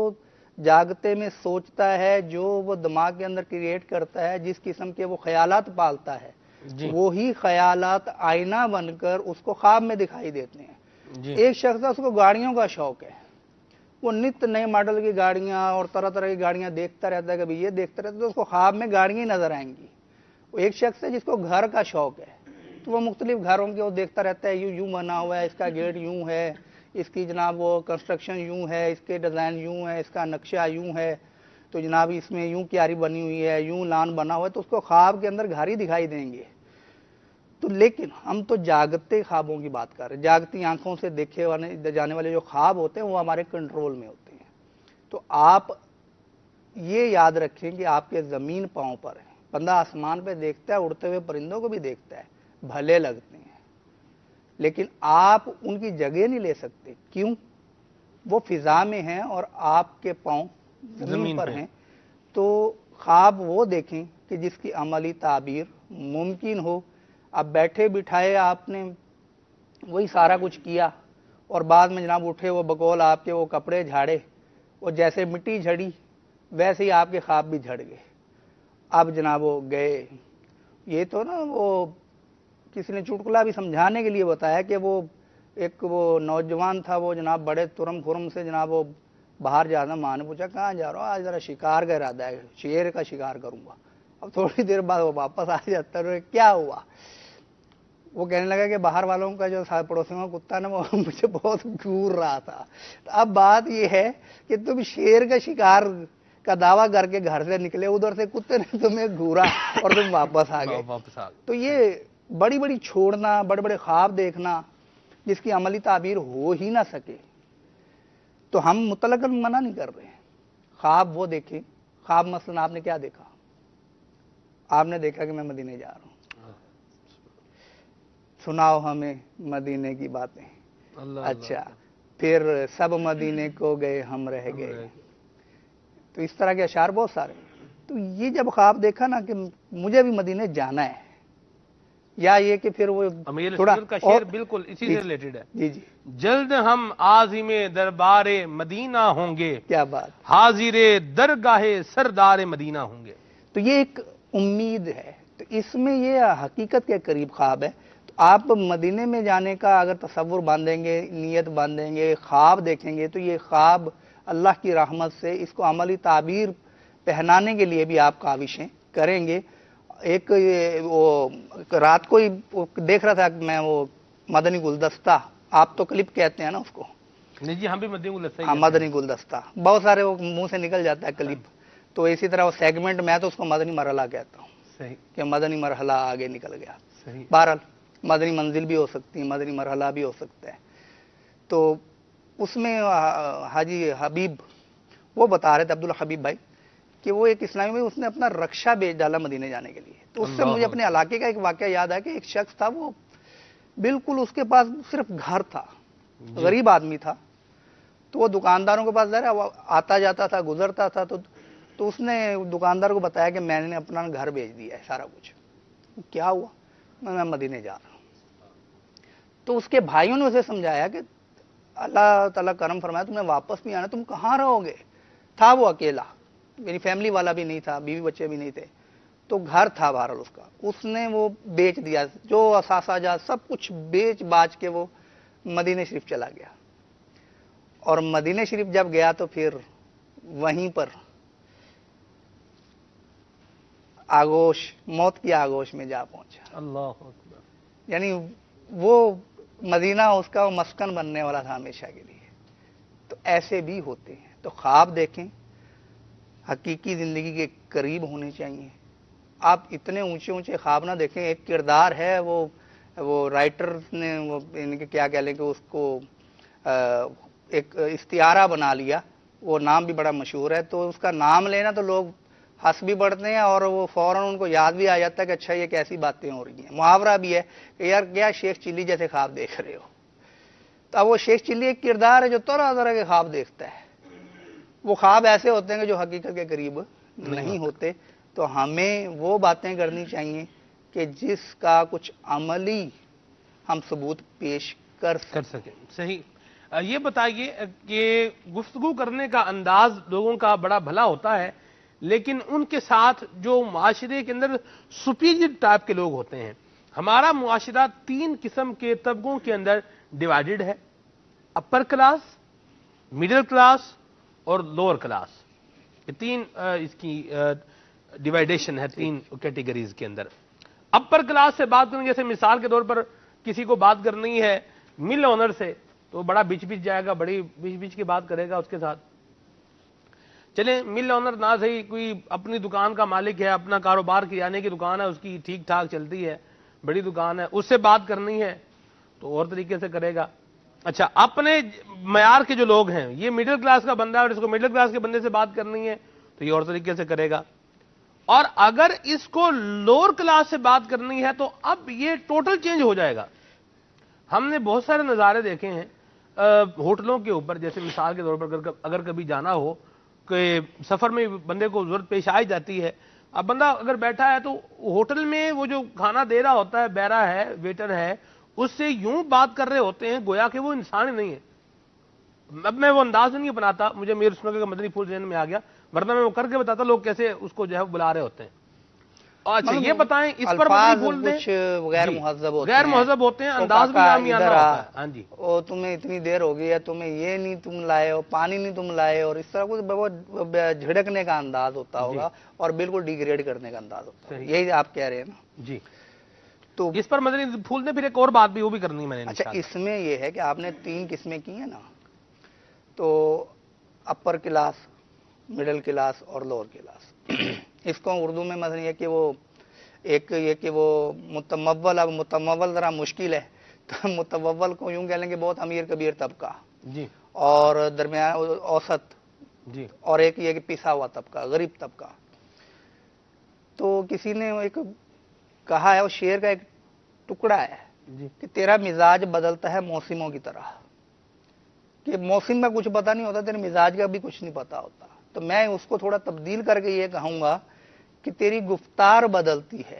جاگتے میں سوچتا ہے، جو وہ دماغ کے اندر کریٹ کرتا ہے، جس قسم کے وہ خیالات پالتا ہے، جی وہی خیالات آئینہ بن کر اس کو خواب میں دکھائی دیتے ہیں. جی ایک شخص ہے اس کو گاڑیوں کا شوق ہے، وہ نت نئے ماڈل کی گاڑیاں اور طرح طرح کی گاڑیاں دیکھتا رہتا ہے، کبھی یہ دیکھتا رہتا ہے تو اس کو خواب میں گاڑیاں ہی نظر آئیں گی. وہ ایک شخص ہے جس کو گھر کا شوق ہے، تو وہ مختلف گھروں کے وہ دیکھتا رہتا ہے، یوں بنا ہوا ہے، اس کا گیٹ یوں ہے، اس کی جناب وہ کنسٹرکشن یوں ہے، اس کے ڈیزائن یوں ہے، اس کا نقشہ یوں ہے، تو جناب اس میں یوں کیاری بنی ہوئی ہے، یوں لان بنا ہوا ہے، تو اس کو خواب کے اندر گھر ہی دکھائی دیں گے. تو لیکن ہم تو جاگتے خوابوں کی بات کر رہے ہیں. جاگتی آنکھوں سے دیکھے جانے والے جو خواب ہوتے ہیں وہ ہمارے کنٹرول میں ہوتے ہیں. تو آپ یہ یاد رکھیں کہ آپ کے زمین پاؤں پر ہیں. بندہ آسمان پہ دیکھتا ہے، اڑتے ہوئے پرندوں کو بھی دیکھتا ہے، بھلے لگتے ہیں، لیکن آپ ان کی جگہ نہیں لے سکتے. کیوں؟ وہ فضا میں ہیں اور آپ کے پاؤں زمین پر ہیں. تو خواب وہ دیکھیں کہ جس کی عملی تعبیر ممکن ہو. اب بیٹھے بٹھائے آپ نے وہی سارا کچھ کیا اور بعد میں جناب اٹھے وہ بقول آپ کے وہ کپڑے جھاڑے، وہ جیسے مٹی جھڑی ویسے ہی آپ کے خواب بھی جھڑ گئے. اب جناب وہ گئے. یہ تو نا وہ کسی نے چٹکلا بھی سمجھانے کے لیے بتایا کہ وہ ایک وہ نوجوان تھا، وہ جناب بڑے ترم خرم سے جناب وہ باہر جانا. ماں نے پوچھا کہاں جا رہا ہو؟ آج ذرا شکار کا ارادہ ہے، شیر کا شکار کروں گا. اب تھوڑی دیر بعد وہ واپس آ جاتا ہے. کیا ہوا؟ وہ کہنے لگا کہ باہر والوں کا جو پڑوسیوں کا کتا نا وہ مجھے بہت گھور رہا تھا. اب بات یہ ہے کہ تم شیر کا شکار کا دعویٰ کر کے گھر سے نکلے، ادھر سے کتے نے تمہیں گھورا اور تم واپس آ گئے. تو یہ بڑی بڑی چھوڑنا، بڑے بڑے خواب دیکھنا جس کی عملی تعبیر ہو ہی نہ سکے، تو ہم مطلقاً منع نہیں کر رہے ہیں. خواب وہ دیکھیں. خواب مثلا آپ نے کیا دیکھا؟ آپ نے دیکھا کہ میں مدینے جا رہا ہوں، سناؤ ہمیں مدینے کی باتیں. اچھا، پھر سب مدینے کو گئے ہم رہ گئے. تو اس طرح کے اشعار بہت سارے. تو یہ جب خواب دیکھا نا کہ مجھے بھی مدینے جانا ہے، یا یہ کہ پھر وہ امیر تھوڑا سنت کا شعر بالکل اسی سے ریلیٹڈ ہے. جی جی جلد ہم عازم دربار مدینہ ہوں گے, کیا بات. حاضر درگاہ سردار مدینہ ہوں گے. تو یہ ایک امید ہے, تو اس میں یہ حقیقت کے قریب خواب ہے. تو آپ مدینے میں جانے کا اگر تصور باندھیں گے, نیت باندھیں گے, خواب دیکھیں گے, تو یہ خواب اللہ کی رحمت سے اس کو عملی تعبیر پہنانے کے لیے بھی آپ کاوشیں کریں گے. ایک وہ رات کو ہی دیکھ رہا تھا میں, وہ مدنی گلدستہ, آپ تو کلپ کہتے ہیں نا اس کو, نہیں جی ہم بھی مدنی گلدستہ ہی ہاں کہتے ہیں. مدنی گلدستہ, بہت سارے وہ منہ سے نکل جاتا ہے کلپ, تو اسی طرح وہ سیگمنٹ, میں تو اس کو مدنی مرحلہ کہتا ہوں صحیح کہ مدنی مرحلہ آگے نکل گیا. صحیح. بہرحال مدنی منزل بھی ہو سکتی ہے, مدنی مرحلہ بھی ہو سکتا ہے. تو اس میں حاجی حبیب وہ بتا رہے تھے, عبدالحبیب بھائی, کہ وہ ایک اسلامی میں اس نے اپنا رکشہ بیچ ڈالا مدینے جانے کے لیے. تو اس سے مجھے اپنے علاقے کا ایک واقعہ یاد آیا کہ ایک شخص تھا, وہ بالکل اس کے پاس صرف گھر تھا, غریب آدمی تھا. تو وہ دکانداروں کے پاس ظاہر ہے آتا جاتا تھا, گزرتا تھا. تو اس نے دکاندار کو بتایا کہ میں نے اپنا گھر بیچ دیا ہے سارا کچھ. کیا ہوا؟ میں مدینے جا رہا ہوں. تو اس کے بھائیوں نے اسے سمجھایا کہ اللہ تعالیٰ کرم فرمایا, تمہیں واپس بھی آنا, تم کہاں رہو گے. تھا وہ اکیلا, یعنی فیملی والا بھی نہیں تھا, بیوی بچے بھی نہیں تھے, تو گھر تھا بہرحال اس کا. اس نے وہ بیچ دیا, جو اثاثہ جات سب کچھ بیچ باچ کے وہ مدینہ شریف چلا گیا. اور مدینہ شریف جب گیا تو پھر وہیں پر آگوش, موت کی آگوش میں جا پہنچا. اللہ اکبر. یعنی وہ مدینہ اس کا مسکن بننے والا تھا ہمیشہ کے لیے. تو ایسے بھی ہوتے ہیں. تو خواب دیکھیں, حقیقی زندگی کے قریب ہونے چاہیے. آپ اتنے اونچے اونچے خواب نہ دیکھیں. ایک کردار ہے, وہ رائٹر نے وہ ان کے کیا کہہ لیں کہ اس کو ایک استعارہ بنا لیا, وہ نام بھی بڑا مشہور ہے. تو اس کا نام لینا تو لوگ ہنس بھی پڑتے ہیں, اور وہ فوراً ان کو یاد بھی آ جاتا ہے کہ اچھا یہ کیسی باتیں ہو رہی ہیں. محاورہ بھی ہے کہ یار کیا شیخ چلی جیسے خواب دیکھ رہے ہو. تو اب وہ شیخ چلی ایک کردار ہے جو طرح طرح کے خواب دیکھتا ہے. وہ خواب ایسے ہوتے ہیں کہ جو حقیقت کے قریب نہیں ہوتے. تو ہمیں وہ باتیں کرنی چاہیے کہ جس کا کچھ عملی ہم ثبوت پیش کر سکیں. صحیح. یہ بتائیے کہ گفتگو کرنے کا انداز لوگوں کا بڑا بھلا ہوتا ہے, لیکن ان کے ساتھ جو معاشرے کے اندر سپیریئر ٹائپ کے لوگ ہوتے ہیں. ہمارا معاشرہ 3 قسم کے طبقوں کے اندر ڈیوائیڈڈ ہے, اپر کلاس, مڈل کلاس اور لوور کلاس. یہ 3 اس کی ڈیوائیڈیشن ہے 3 کیٹیگریز کے اندر. اپر کلاس سے بات کریں, جیسے مثال کے طور پر کسی کو بات کرنی ہے مل آنر سے, تو بڑا بیچ جائے گا, بڑی بیچ کی بات کرے گا اس کے ساتھ. چلیں مل آنر نہ صحیح, کوئی اپنی دکان کا مالک ہے, اپنا کاروبار کرانے کی دکان ہے اس کی, ٹھیک ٹھاک چلتی ہے, بڑی دکان ہے, اس سے بات کرنی ہے تو اور طریقے سے کرے گا. اچھا, اپنے معیار کے جو لوگ ہیں, یہ مڈل کلاس کا بندہ ہے اور اس کو مڈل کلاس کے بندے سے بات کرنی ہے تو یہ اور طریقے سے کرے گا. اور اگر اس کو لوور کلاس سے بات کرنی ہے تو اب یہ ٹوٹل چینج ہو جائے گا. ہم نے بہت سارے نظارے دیکھے ہیں ہوٹلوں کے اوپر, جیسے مثال کے طور پر اگر کبھی جانا ہو کہ سفر میں بندے کو ضرورت پیش آئی جاتی ہے, اب بندہ اگر بیٹھا ہے تو ہوٹل میں وہ جو کھانا دے رہا ہوتا ہے, بیرا ہے, ویٹر ہے, اس سے یوں بات کر رہے ہوتے ہیں گویا کہ وہ انسان ہی نہیں ہے. اب میں وہ انداز نہیں بناتا, مجھے میر سنگھ کا مدنی پھول ذہن میں آ گیا, ورنہ میں وہ کر کے بتاتا لوگ کیسے اس کو جو ہے بلا رہے ہوتے ہیں. اچھا یہ بتائیں اس پر مدنی پھول دیں. غیر مہذب ہوتے ہیں, غیر مہذب ہوتے ہیں, انداز بھی عامیانہ ہوتا ہے. ہاں جی, او تمہیں اتنی دیر ہو گئی ہے, تمہیں یہ نہیں تم لائے ہو, پانی نہیں تم لائے, اور اس طرح کچھ جھڑکنے کا انداز ہوتا ہوگا اور بالکل ڈیگریڈ کرنے کا انداز ہوتا ہے. یہی آپ کہہ رہے ہیں نا جی. تو اس پر مدنی پھول دیں. پھر ایک اور بات بھی وہ بھی کرنی میں نے. اچھا, اس میں یہ ہے کہ آپ نے 3 قسمیں کی ہیں نا, تو اپر کلاس, مڈل کلاس اور لوور کلاس. اس کو اردو میں مثلا یہ کہ وہ ایک یہ کہ وہ متمول, اب متمول ذرا مشکل ہے, تو متمول کو یوں کہہ لیں کہ بہت امیر کبیر طبقہ جی, اور درمیان اوسط جی, اور ایک یہ کہ پسا ہوا طبقہ, غریب طبقہ. تو کسی نے ایک کہا ہے, وہ شعر کا ایک ٹکڑا ہے جی, کہ تیرا مزاج بدلتا ہے موسموں کی طرح, کہ موسم کا کچھ پتہ نہیں ہوتا, تیرے مزاج کا بھی کچھ نہیں پتہ ہوتا. تو میں اس کو تھوڑا تبدیل کر کے یہ کہوں گا کہ تیری گفتار بدلتی ہے,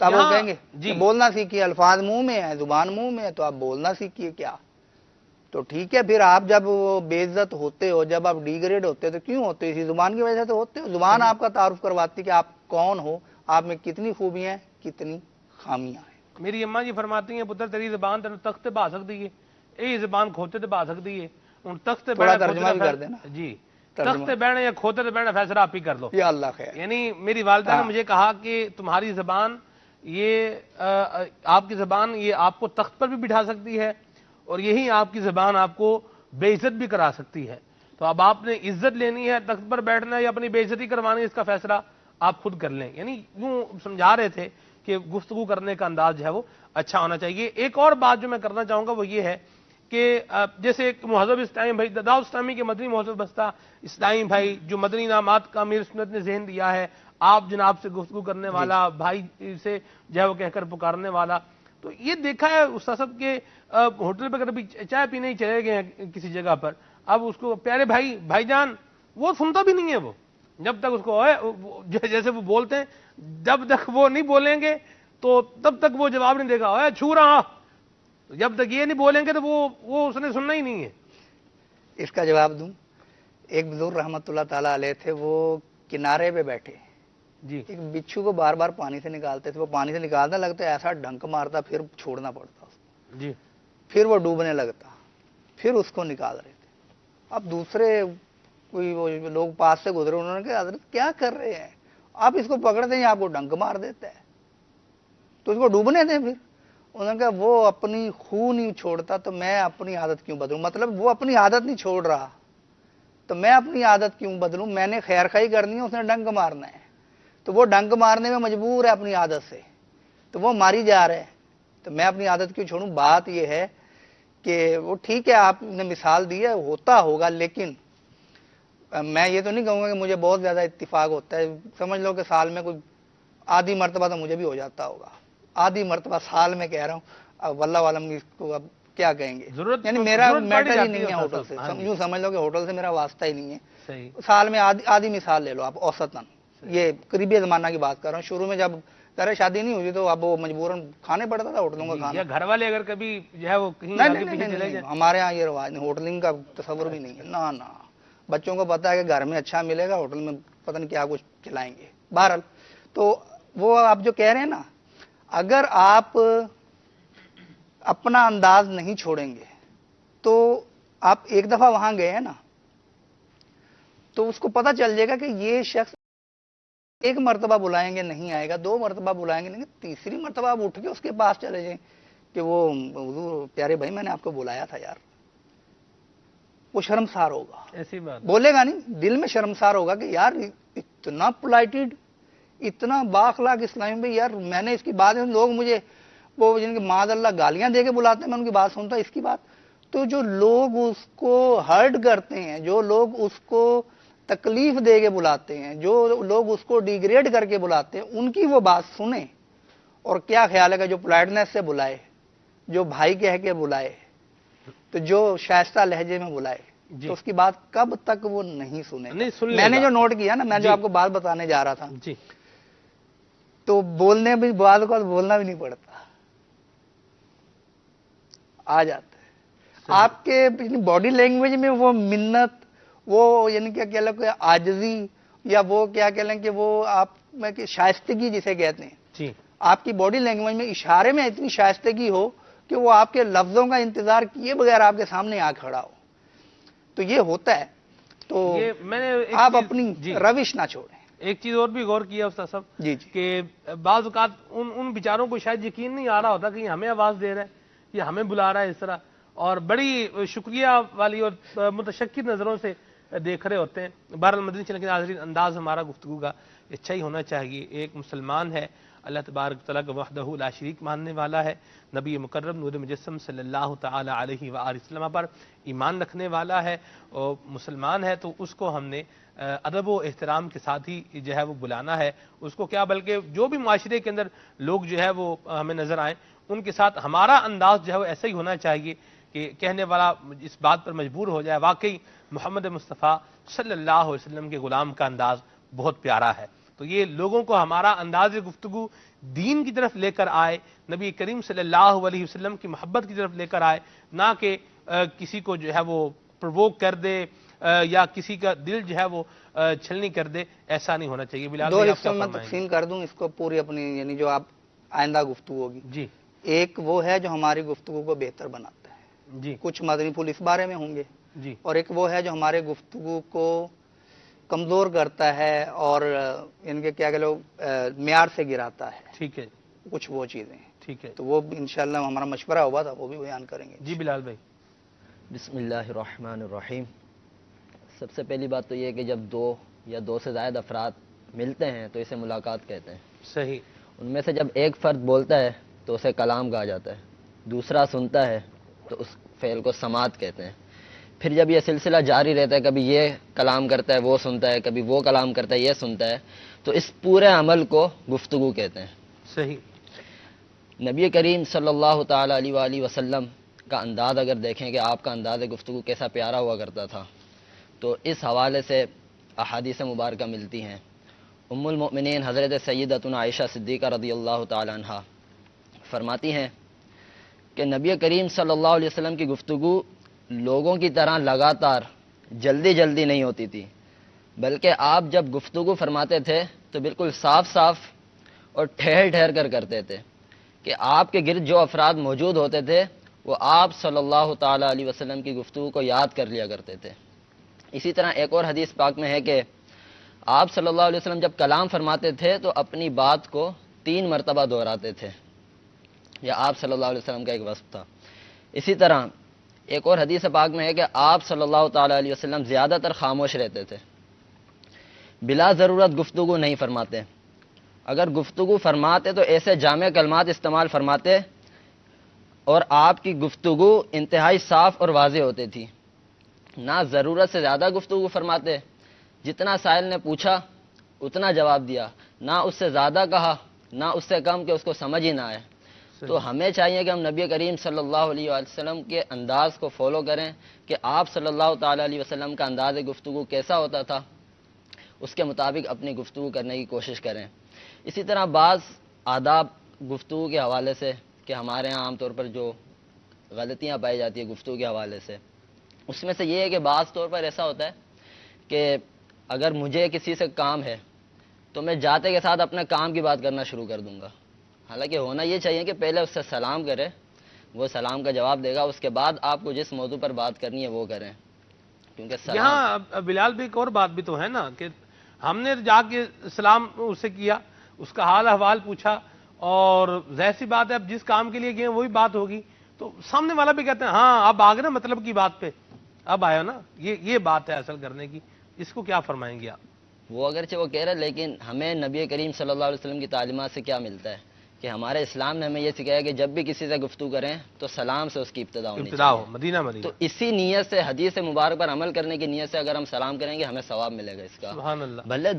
تو آپ وہ یہاں- کہیں گے جی کہ بولنا سیکھیے، الفاظ منہ میں ہے، زبان منہ میں ہے، تو آپ بولنا سیکھیے کیا؟ تو ٹھیک ہے، پھر آپ جب وہ بے عزت ہوتے ہو، جب آپ ڈیگریڈ ہوتے ہو، تو کیوں ہوتے ہو؟ اسی زبان کی وجہ سے تو ہوتے ہو. زبان آپ کا تعارف کرواتی کہ آپ کون ہو، آپ میں کتنی خوبیاں ہیں، کتنی خامیاں ہیں. میری اماں جی فرماتی ہیں پتر تیری زبان تین تخت بہ سکتی ہے، یہی زبان کھوتے تے بہ سکتی ہے. ہوں تخت تے تھوڑا بہنا ترجمہ بھی کر دینا. جی ترجمہ. تخت تے بہنا یا کھوتے تے بہنا فیصلہ آپ ہی کر لو. یا اللہ خیر. یعنی میری والدہ نے ہاں. مجھے کہا کہ تمہاری زبان یہ آپ کی زبان یہ آپ کو تخت پر بھی بٹھا سکتی ہے، اور یہی آپ کی زبان آپ کو بے عزت بھی کرا سکتی ہے. تو اب آپ نے عزت لینی ہے، تخت پر بیٹھنا ہے یا اپنی بے عزتی کروانی ہے، اس کا فیصلہ آپ خود کر لیں. یعنی یوں سمجھا رہے تھے کہ گفتگو کرنے کا انداز جو ہے وہ اچھا ہونا چاہیے. ایک اور بات جو میں کرنا چاہوں گا وہ یہ ہے کہ جیسے ایک مہذب اسلامی بھائی داؤد اسلامی کے مدنی مہذب بستہ اسلامی بھائی جو مدنی انعامات کا امیر سنت نے ذہن دیا ہے، آپ جناب سے گفتگو کرنے والا، بھائی سے جو ہے وہ کہہ کر پکارنے والا. تو یہ دیکھا ہے استاد صاحب کے ہوٹل پہ کبھی چائے پینے ہی چلے گئے ہیں کسی جگہ پر، اب اس کو پیارے بھائی جان وہ سنتا بھی نہیں ہے. وہ جب تک اس کو جیسے وہ بولتے ہیں جب تک وہ نہیں بولیں گے تو تب تک وہ جواب نہیں دے گا. چھو رہا، جب تک یہ نہیں بولیں گے تو وہ اس نے سننا ہی نہیں ہے. اس کا جواب دوں. ایک بزرگ رحمت اللہ تعالیٰ علیہ تھے، وہ کنارے پہ بیٹھے، جی ایک بچھو کو بار بار پانی سے نکالتے تھے. وہ پانی سے نکالنے لگتا ایسا ڈنک مارتا، پھر چھوڑنا پڑتا اس کو. جی پھر وہ ڈوبنے لگتا، پھر اس کو نکال رہے تھے. اب دوسرے کوئی وہ لوگ پاس سے گزرے، انہوں نے کہا حضرت کیا کر رہے ہیں آپ؟ اس کو پکڑتے ہیں، آپ کو ڈنک مار دیتا ہے، تو اس کو ڈوبنے دیں. پھر انہوں نے کہا وہ اپنی خون نہیں چھوڑتا تو میں اپنی عادت کیوں بدلوں؟ مطلب وہ اپنی عادت نہیں چھوڑ رہا تو میں اپنی عادت کیوں بدلوں؟ میں نے خیر خائی کرنی ہے، اس نے ڈنک مارنا ہے، تو وہ ڈنک مارنے میں مجبور ہے اپنی عادت سے، تو وہ ماری جا رہے ہیں، تو میں اپنی عادت کیوں چھوڑوں؟ بات یہ ہے کہ وہ ٹھیک ہے آپ نے مثال دی ہے، ہوتا ہوگا، لیکن میں یہ تو نہیں کہوں گا کہ مجھے بہت زیادہ اتفاق ہوتا ہے. سمجھ لو کہ سال میں کوئی آدھی مرتبہ تو مجھے بھی ہو جاتا ہوگا، آدھی مرتبہ سال میں کہہ رہا ہوں. اب واللہ عالم اس کو اب کیا کہیں گے. یعنی میرا میٹر ہی نہیں ہے ہوٹل سے، یوں سمجھ لو کہ ہوٹل سے میرا واسطہ ہی نہیں ہے. صحیح. سال میں آدھی مثال لے لو آپ اوسطاً، یہ قریبی زمانہ کی بات کر رہا ہوں. شروع میں جب ذرا شادی نہیں ہوئی تو اب وہ مجبوراً کھانے پڑتا تھا ہوٹلوں کا کھانا. یا گھر والے اگر کبھی جو ہے وہ کہیں آگے پیچھے چلے نہیں، جائیں. ہمارے ہاں یہ رواج نہیں، ہوٹلنگ کا تصور بھی نہیں ہے. نہ بچوں کو پتا ہے کہ گھر میں اچھا ملے گا، ہوٹل میں پتہ نہیں کیا کچھ کھلائیں گے. بہرحال تو وہ آپ جو کہہ رہے ہیں نا، اگر آپ اپنا انداز نہیں چھوڑیں گے تو آپ ایک دفعہ وہاں گئے ہیں نا تو اس کو پتہ چل جائے گا کہ یہ شخص ایک مرتبہ بلائیں گے نہیں آئے گا، 2 مرتبہ بلائیں گے نہیں، تیسری مرتبہ آپ اٹھ کے اس کے پاس چلے جائیں کہ وہ حضور پیارے بھائی میں نے آپ کو بلایا تھا یار. وہ شرمسار ہوگا، ایسی بات بولے گا نہیں، دل میں شرمسار ہوگا کہ یار اتنا پولائٹڈ، اتنا بااخلاق اسلامی بھائی، یار میں نے اس کی بات، لوگ مجھے وہ جن کے معاذ اللہ گالیاں دے کے بلاتے ہیں، میں ان کی بات سنتا اس کی بات. تو جو لوگ اس کو ہرٹ کرتے ہیں، جو لوگ اس کو تکلیف دے کے بلاتے ہیں، جو لوگ اس کو ڈیگریڈ کر کے بلاتے ہیں، ان کی وہ بات سنیں. اور کیا خیال ہے کہ جو پولائٹنس سے بلائے، جو بھائی کہہ کے بلائے، تو جو شائستہ لہجے میں بلائے، تو اس کی بات کب تک وہ نہیں سنے. میں نے جو نوٹ کیا نا، میں جو آپ کو بات بتانے جا رہا تھا، جی تو بولنے بھی بعد کو بولنا بھی نہیں پڑتا، آ جاتا ہے آپ کے باڈی لینگویج میں وہ منت، وہ یعنی کیا کہہ لیں کہ عاجزی، یا وہ کیا کہہ لیں کہ وہ آپ میں کہ شائستگی جسے کہتے ہیں، جی آپ کی باڈی لینگویج میں اشارے میں اتنی شائستگی ہو کہ وہ آپ کے لفظوں کا انتظار کیے بغیر آپ کے سامنے آ کھڑا ہو، تو یہ ہوتا ہے. تو میں نے آپ اپنی روش نہ چھوڑیں. ایک چیز اور بھی غور کیا استاد صاحب، جی کہ بعض اوقات ان بیچاروں کو شاید یقین نہیں آ رہا ہوتا کہ یہ ہمیں آواز دے رہا ہے یا ہمیں بلا رہا ہے اس طرح، اور بڑی شکریہ والی اور متشکر نظروں سے دیکھ رہے ہوتے ہیں. بہرحال مدنی چینل کے ناظرین، انداز ہمارا گفتگو کا اچھا ہی ہونا چاہیے. ایک مسلمان ہے، اللہ تبارک تعالیٰ کا وحدہ لا شریک ماننے والا ہے، نبی مکرم نور مجسم صلی اللہ تعالی علیہ وآلہ وسلم پر ایمان رکھنے والا ہے، اور مسلمان ہے تو اس کو ہم نے ادب و احترام کے ساتھ ہی جو ہے وہ بلانا ہے. اس کو کیا، بلکہ جو بھی معاشرے کے اندر لوگ جو ہے وہ ہمیں نظر آئیں، ان کے ساتھ ہمارا انداز جو ہے وہ ایسا ہی ہونا چاہیے کہ کہنے والا اس بات پر مجبور ہو جائے واقعی محمد مصطفیٰ صلی اللہ علیہ وسلم کے غلام کا انداز بہت پیارا ہے. تو یہ لوگوں کو ہمارا انداز گفتگو دین کی طرف لے کر آئے، نبی کریم صلی اللہ علیہ وسلم کی محبت کی طرف لے کر آئے، نہ کہ کسی کو جو ہے وہ پرووک کر دے یا کسی کا دل جو ہے وہ چھلنی کر دے، ایسا نہیں ہونا چاہیے۔ بلال دو بھائی آپ حصوں کیا میں فرمائیں گے؟ تقسیم کر دوں اس کو پوری اپنی، یعنی جو آپ آئندہ گفتگو ہوگی، جی ایک وہ ہے جو ہماری گفتگو کو بہتر بناتا ہے، جی کچھ مدنی پھول اس بارے میں ہوں گے، جی اور ایک وہ ہے جو ہمارے گفتگو کو کمزور کرتا ہے اور ان کے کیا کہ لوگ معیار سے گراتا ہے، ٹھیک ہے کچھ وہ چیزیں ہیں، ٹھیک ہے تو وہ انشاءاللہ ہمارا مشورہ ہوا تھا، وہ بھی بیان کریں گے۔ جی بلال بھائی۔ بسم اللہ الرحمن الرحیم۔ سب سے پہلی بات تو یہ ہے کہ جب دو یا دو سے زائد افراد ملتے ہیں تو اسے ملاقات کہتے ہیں۔ صحیح۔ ان میں سے جب ایک فرد بولتا ہے تو اسے کلام کہا جاتا ہے، دوسرا سنتا ہے تو اس فعل کو سماعت کہتے ہیں۔ پھر جب یہ سلسلہ جاری رہتا ہے، کبھی یہ کلام کرتا ہے وہ سنتا ہے، کبھی وہ کلام کرتا ہے یہ سنتا ہے، تو اس پورے عمل کو گفتگو کہتے ہیں۔ صحیح۔ نبی کریم صلی اللہ تعالیٰ علیہ وآلہ وسلم کا انداز اگر دیکھیں کہ آپ کا انداز گفتگو کیسا پیارا ہوا کرتا تھا، تو اس حوالے سے احادیث مبارکہ ملتی ہیں۔ ام المؤمنین حضرت سیدتنا عائشہ صدیقہ رضی اللہ تعالی عنہ فرماتی ہیں کہ نبی کریم صلی اللہ علیہ وسلم کی گفتگو لوگوں کی طرح لگاتار جلدی جلدی نہیں ہوتی تھی، بلکہ آپ جب گفتگو فرماتے تھے تو بالکل صاف صاف اور ٹھہر ٹھہر کر کرتے تھے کہ آپ کے گرد جو افراد موجود ہوتے تھے وہ آپ صلی اللہ تعالیٰ علیہ وسلم کی گفتگو کو یاد کر لیا کرتے تھے۔ اسی طرح ایک اور حدیث پاک میں ہے کہ آپ صلی اللہ علیہ وسلم جب کلام فرماتے تھے تو اپنی بات کو 3 مرتبہ دہراتے تھے، یا آپ صلی اللہ علیہ وسلم کا ایک وصف تھا۔ اسی طرح ایک اور حدیث پاک میں ہے کہ آپ صلی اللہ تعالیٰ علیہ وسلم زیادہ تر خاموش رہتے تھے، بلا ضرورت گفتگو نہیں فرماتے۔ اگر گفتگو فرماتے تو ایسے جامع کلمات استعمال فرماتے اور آپ کی گفتگو انتہائی صاف اور واضح ہوتی تھی، نہ ضرورت سے زیادہ گفتگو فرماتے، جتنا سائل نے پوچھا اتنا جواب دیا، نہ اس سے زیادہ کہا نہ اس سے کم کہ اس کو سمجھ ہی نہ آئے۔ تو ہمیں چاہیے کہ ہم نبی کریم صلی اللہ علیہ وسلم کے انداز کو فالو کریں کہ آپ صلی اللہ تعالیٰ علیہ وسلم کا انداز گفتگو کیسا ہوتا تھا، اس کے مطابق اپنی گفتگو کرنے کی کوشش کریں۔ اسی طرح بعض آداب گفتگو کے حوالے سے کہ ہمارے ہاں عام طور پر جو غلطیاں پائی جاتی ہیں گفتگو کے حوالے سے، اس میں سے یہ ہے کہ بعض طور پر ایسا ہوتا ہے کہ اگر مجھے کسی سے کام ہے تو میں جاتے کے ساتھ اپنے کام کی بات کرنا شروع کر دوں گا، حالانکہ ہونا یہ چاہیے کہ پہلے اس سے سلام کرے، وہ سلام کا جواب دے گا، اس کے بعد آپ کو جس موضوع پر بات کرنی ہے وہ کریں، کیونکہ سلام یہاں بلال بھی ایک اور بات بھی تو ہے نا کہ ہم نے جا کے سلام اسے کیا، اس کا حال احوال پوچھا، اور ظاہر سی بات ہے اب جس کام کے لیے گئے وہی بات ہوگی، تو سامنے والا بھی کہتے ہیں ہاں اب آ گئے نا مطلب کی بات پہ، اب آیا نا، یہ بات ہے اصل کرنے کی۔ اس کو کیا فرمائیں گے آپ؟ وہ اگرچہ وہ کہہ رہے لیکن ہمیں نبی کریم صلی اللہ علیہ وسلم کی تعلیمات سے کیا ملتا ہے کہ ہمارے اسلام نے ہمیں یہ سکھایا کہ جب بھی کسی سے گفتگو کریں تو سلام سے اس کی ابتدا ہونی ابتدا ہو چاہیے۔ مدینہ مدینہ۔ تو اسی نیت سے حدیث مبارک پر عمل کرنے کی نیت سے اگر ہم سلام کریں گے ہمیں ثواب ملے گا اس کا، سبحان اللہ۔ بھلے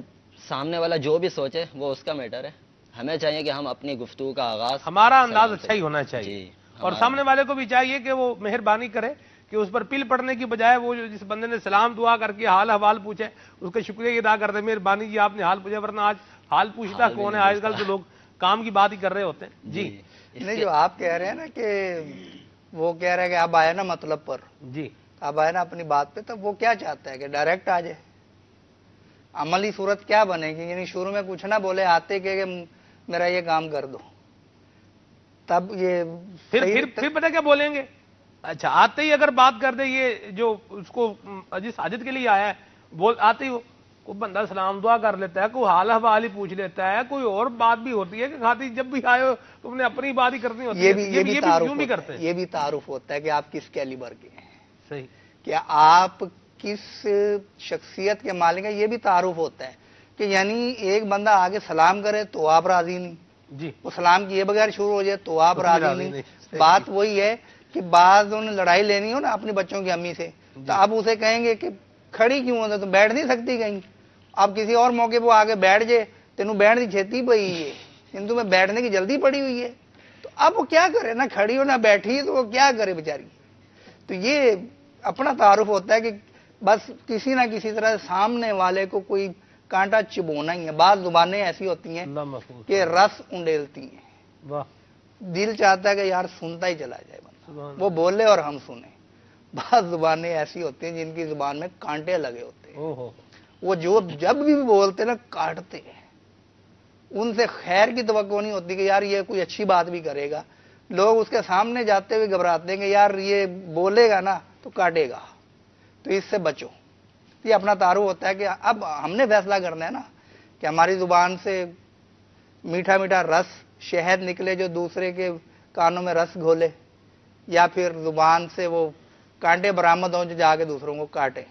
سامنے والا جو بھی سوچے وہ اس کا میٹر ہے، ہمیں چاہیے کہ ہم اپنی گفتگو کا آغاز ہمارا انداز سلام سے اچھا ہی ہونا چاہیے، جی، اور سامنے والے کو بھی چاہیے کہ وہ مہربانی کرے کہ اس پر پل پڑنے کی بجائے وہ جس بندے نے سلام دعا کر کے حال احوال پوچھے اس کا شکریہ ادا کر دے، مہربانی جی آپ نے حال پوچھا، ورنہ آج حال پوچھتا کون ہے، آج کل تو لوگ کام کی بات ہی کر رہے ہوتے ہیں۔ جی نہیں، جو آپ کہہ رہے ہیں نا کہ وہ کہہ رہے ہیں کہ اب آیا نا مطلب پر، جی اب آیا نا اپنی بات پہ، تب وہ کیا چاہتا ہے کہ ڈائریکٹ آ جائے؟ عملی صورت کیا بنے گی؟ یعنی شروع میں کچھ نہ بولے، آتے کہ میرا یہ کام کر دو، تب یہ پھر پتہ کیا بولیں گے؟ اچھا آتے ہی اگر بات کر دے، یہ جو اس کو جس حاجت کے لیے آیا ہے بول آتے ہی وہ کوئی بندہ سلام دعا کر لیتا ہے، کوئی حال احوال ہی پوچھ لیتا ہے، کوئی اور بات بھی ہوتی ہے کہ خاطی جب بھی آئے ہو تم نے اپنی بات ہی کرنی ہوتی ہے، یہ بھی یوں بھی کرتے ہیں۔ یہ بھی تعارف ہوتا ہے کہ آپ کس کیلیبر کے ہیں، صحیح، کہ آپ کس شخصیت کے مالک ہیں، یہ بھی تعارف ہوتا ہے کہ یعنی ایک بندہ آگے سلام کرے تو آپ راضی نہیں، جی وہ سلام کیے بغیر شروع ہو جائے تو آپ تو بھی راضی راضی نہیں۔ نہیں۔ بات وہی ہے کہ بعض انہیں لڑائی لینی ہو نا اپنی بچوں کی امی سے، تو آپ اسے کہیں گے کہ کھڑی کیوں ہوتا تو بیٹھ نہیں سکتی کہیں، اب کسی اور موقع پہ آگے بیٹھ جائے، تینوں بیٹھ دی چھتی پئی ہے، ہندو میں بیٹھنے کی جلدی پڑی ہوئی ہے، تو اب وہ کیا کرے، نہ کھڑی ہو نہ بیٹھی تو وہ کیا کرے بیچاری۔ تو یہ اپنا تعارف ہوتا ہے کہ بس کسی نہ کسی طرح سامنے والے کو کوئی کانٹا چبونا ہی ہے. بعض زبانیں ایسی ہوتی ہیں اللہ محفوظ. کہ رس انڈیلتی ہیں. واہ دل چاہتا ہے کہ یار سنتا ہی چلا جائے بندہ, سبحان وہ بولے اور ہم سنیں. بعض زبانیں ایسی ہوتی ہیں جن کی زبان میں کانٹے لگے ہوتے ہیں, او ہو وہ جو جب بھی بولتے نا کاٹتے ہیں. ان سے خیر کی توقع نہیں ہوتی کہ یار یہ کوئی اچھی بات بھی کرے گا. لوگ اس کے سامنے جاتے ہوئے گھبراتے ہیں کہ یار یہ بولے گا نا تو کاٹے گا, تو اس سے بچو. یہ اپنا تعارف ہوتا ہے کہ اب ہم نے فیصلہ کرنا ہے نا کہ ہماری زبان سے میٹھا میٹھا رس شہد نکلے جو دوسرے کے کانوں میں رس گھولے, یا پھر زبان سے وہ کانٹے برآمد ہوں جو جا کے دوسروں کو کاٹے.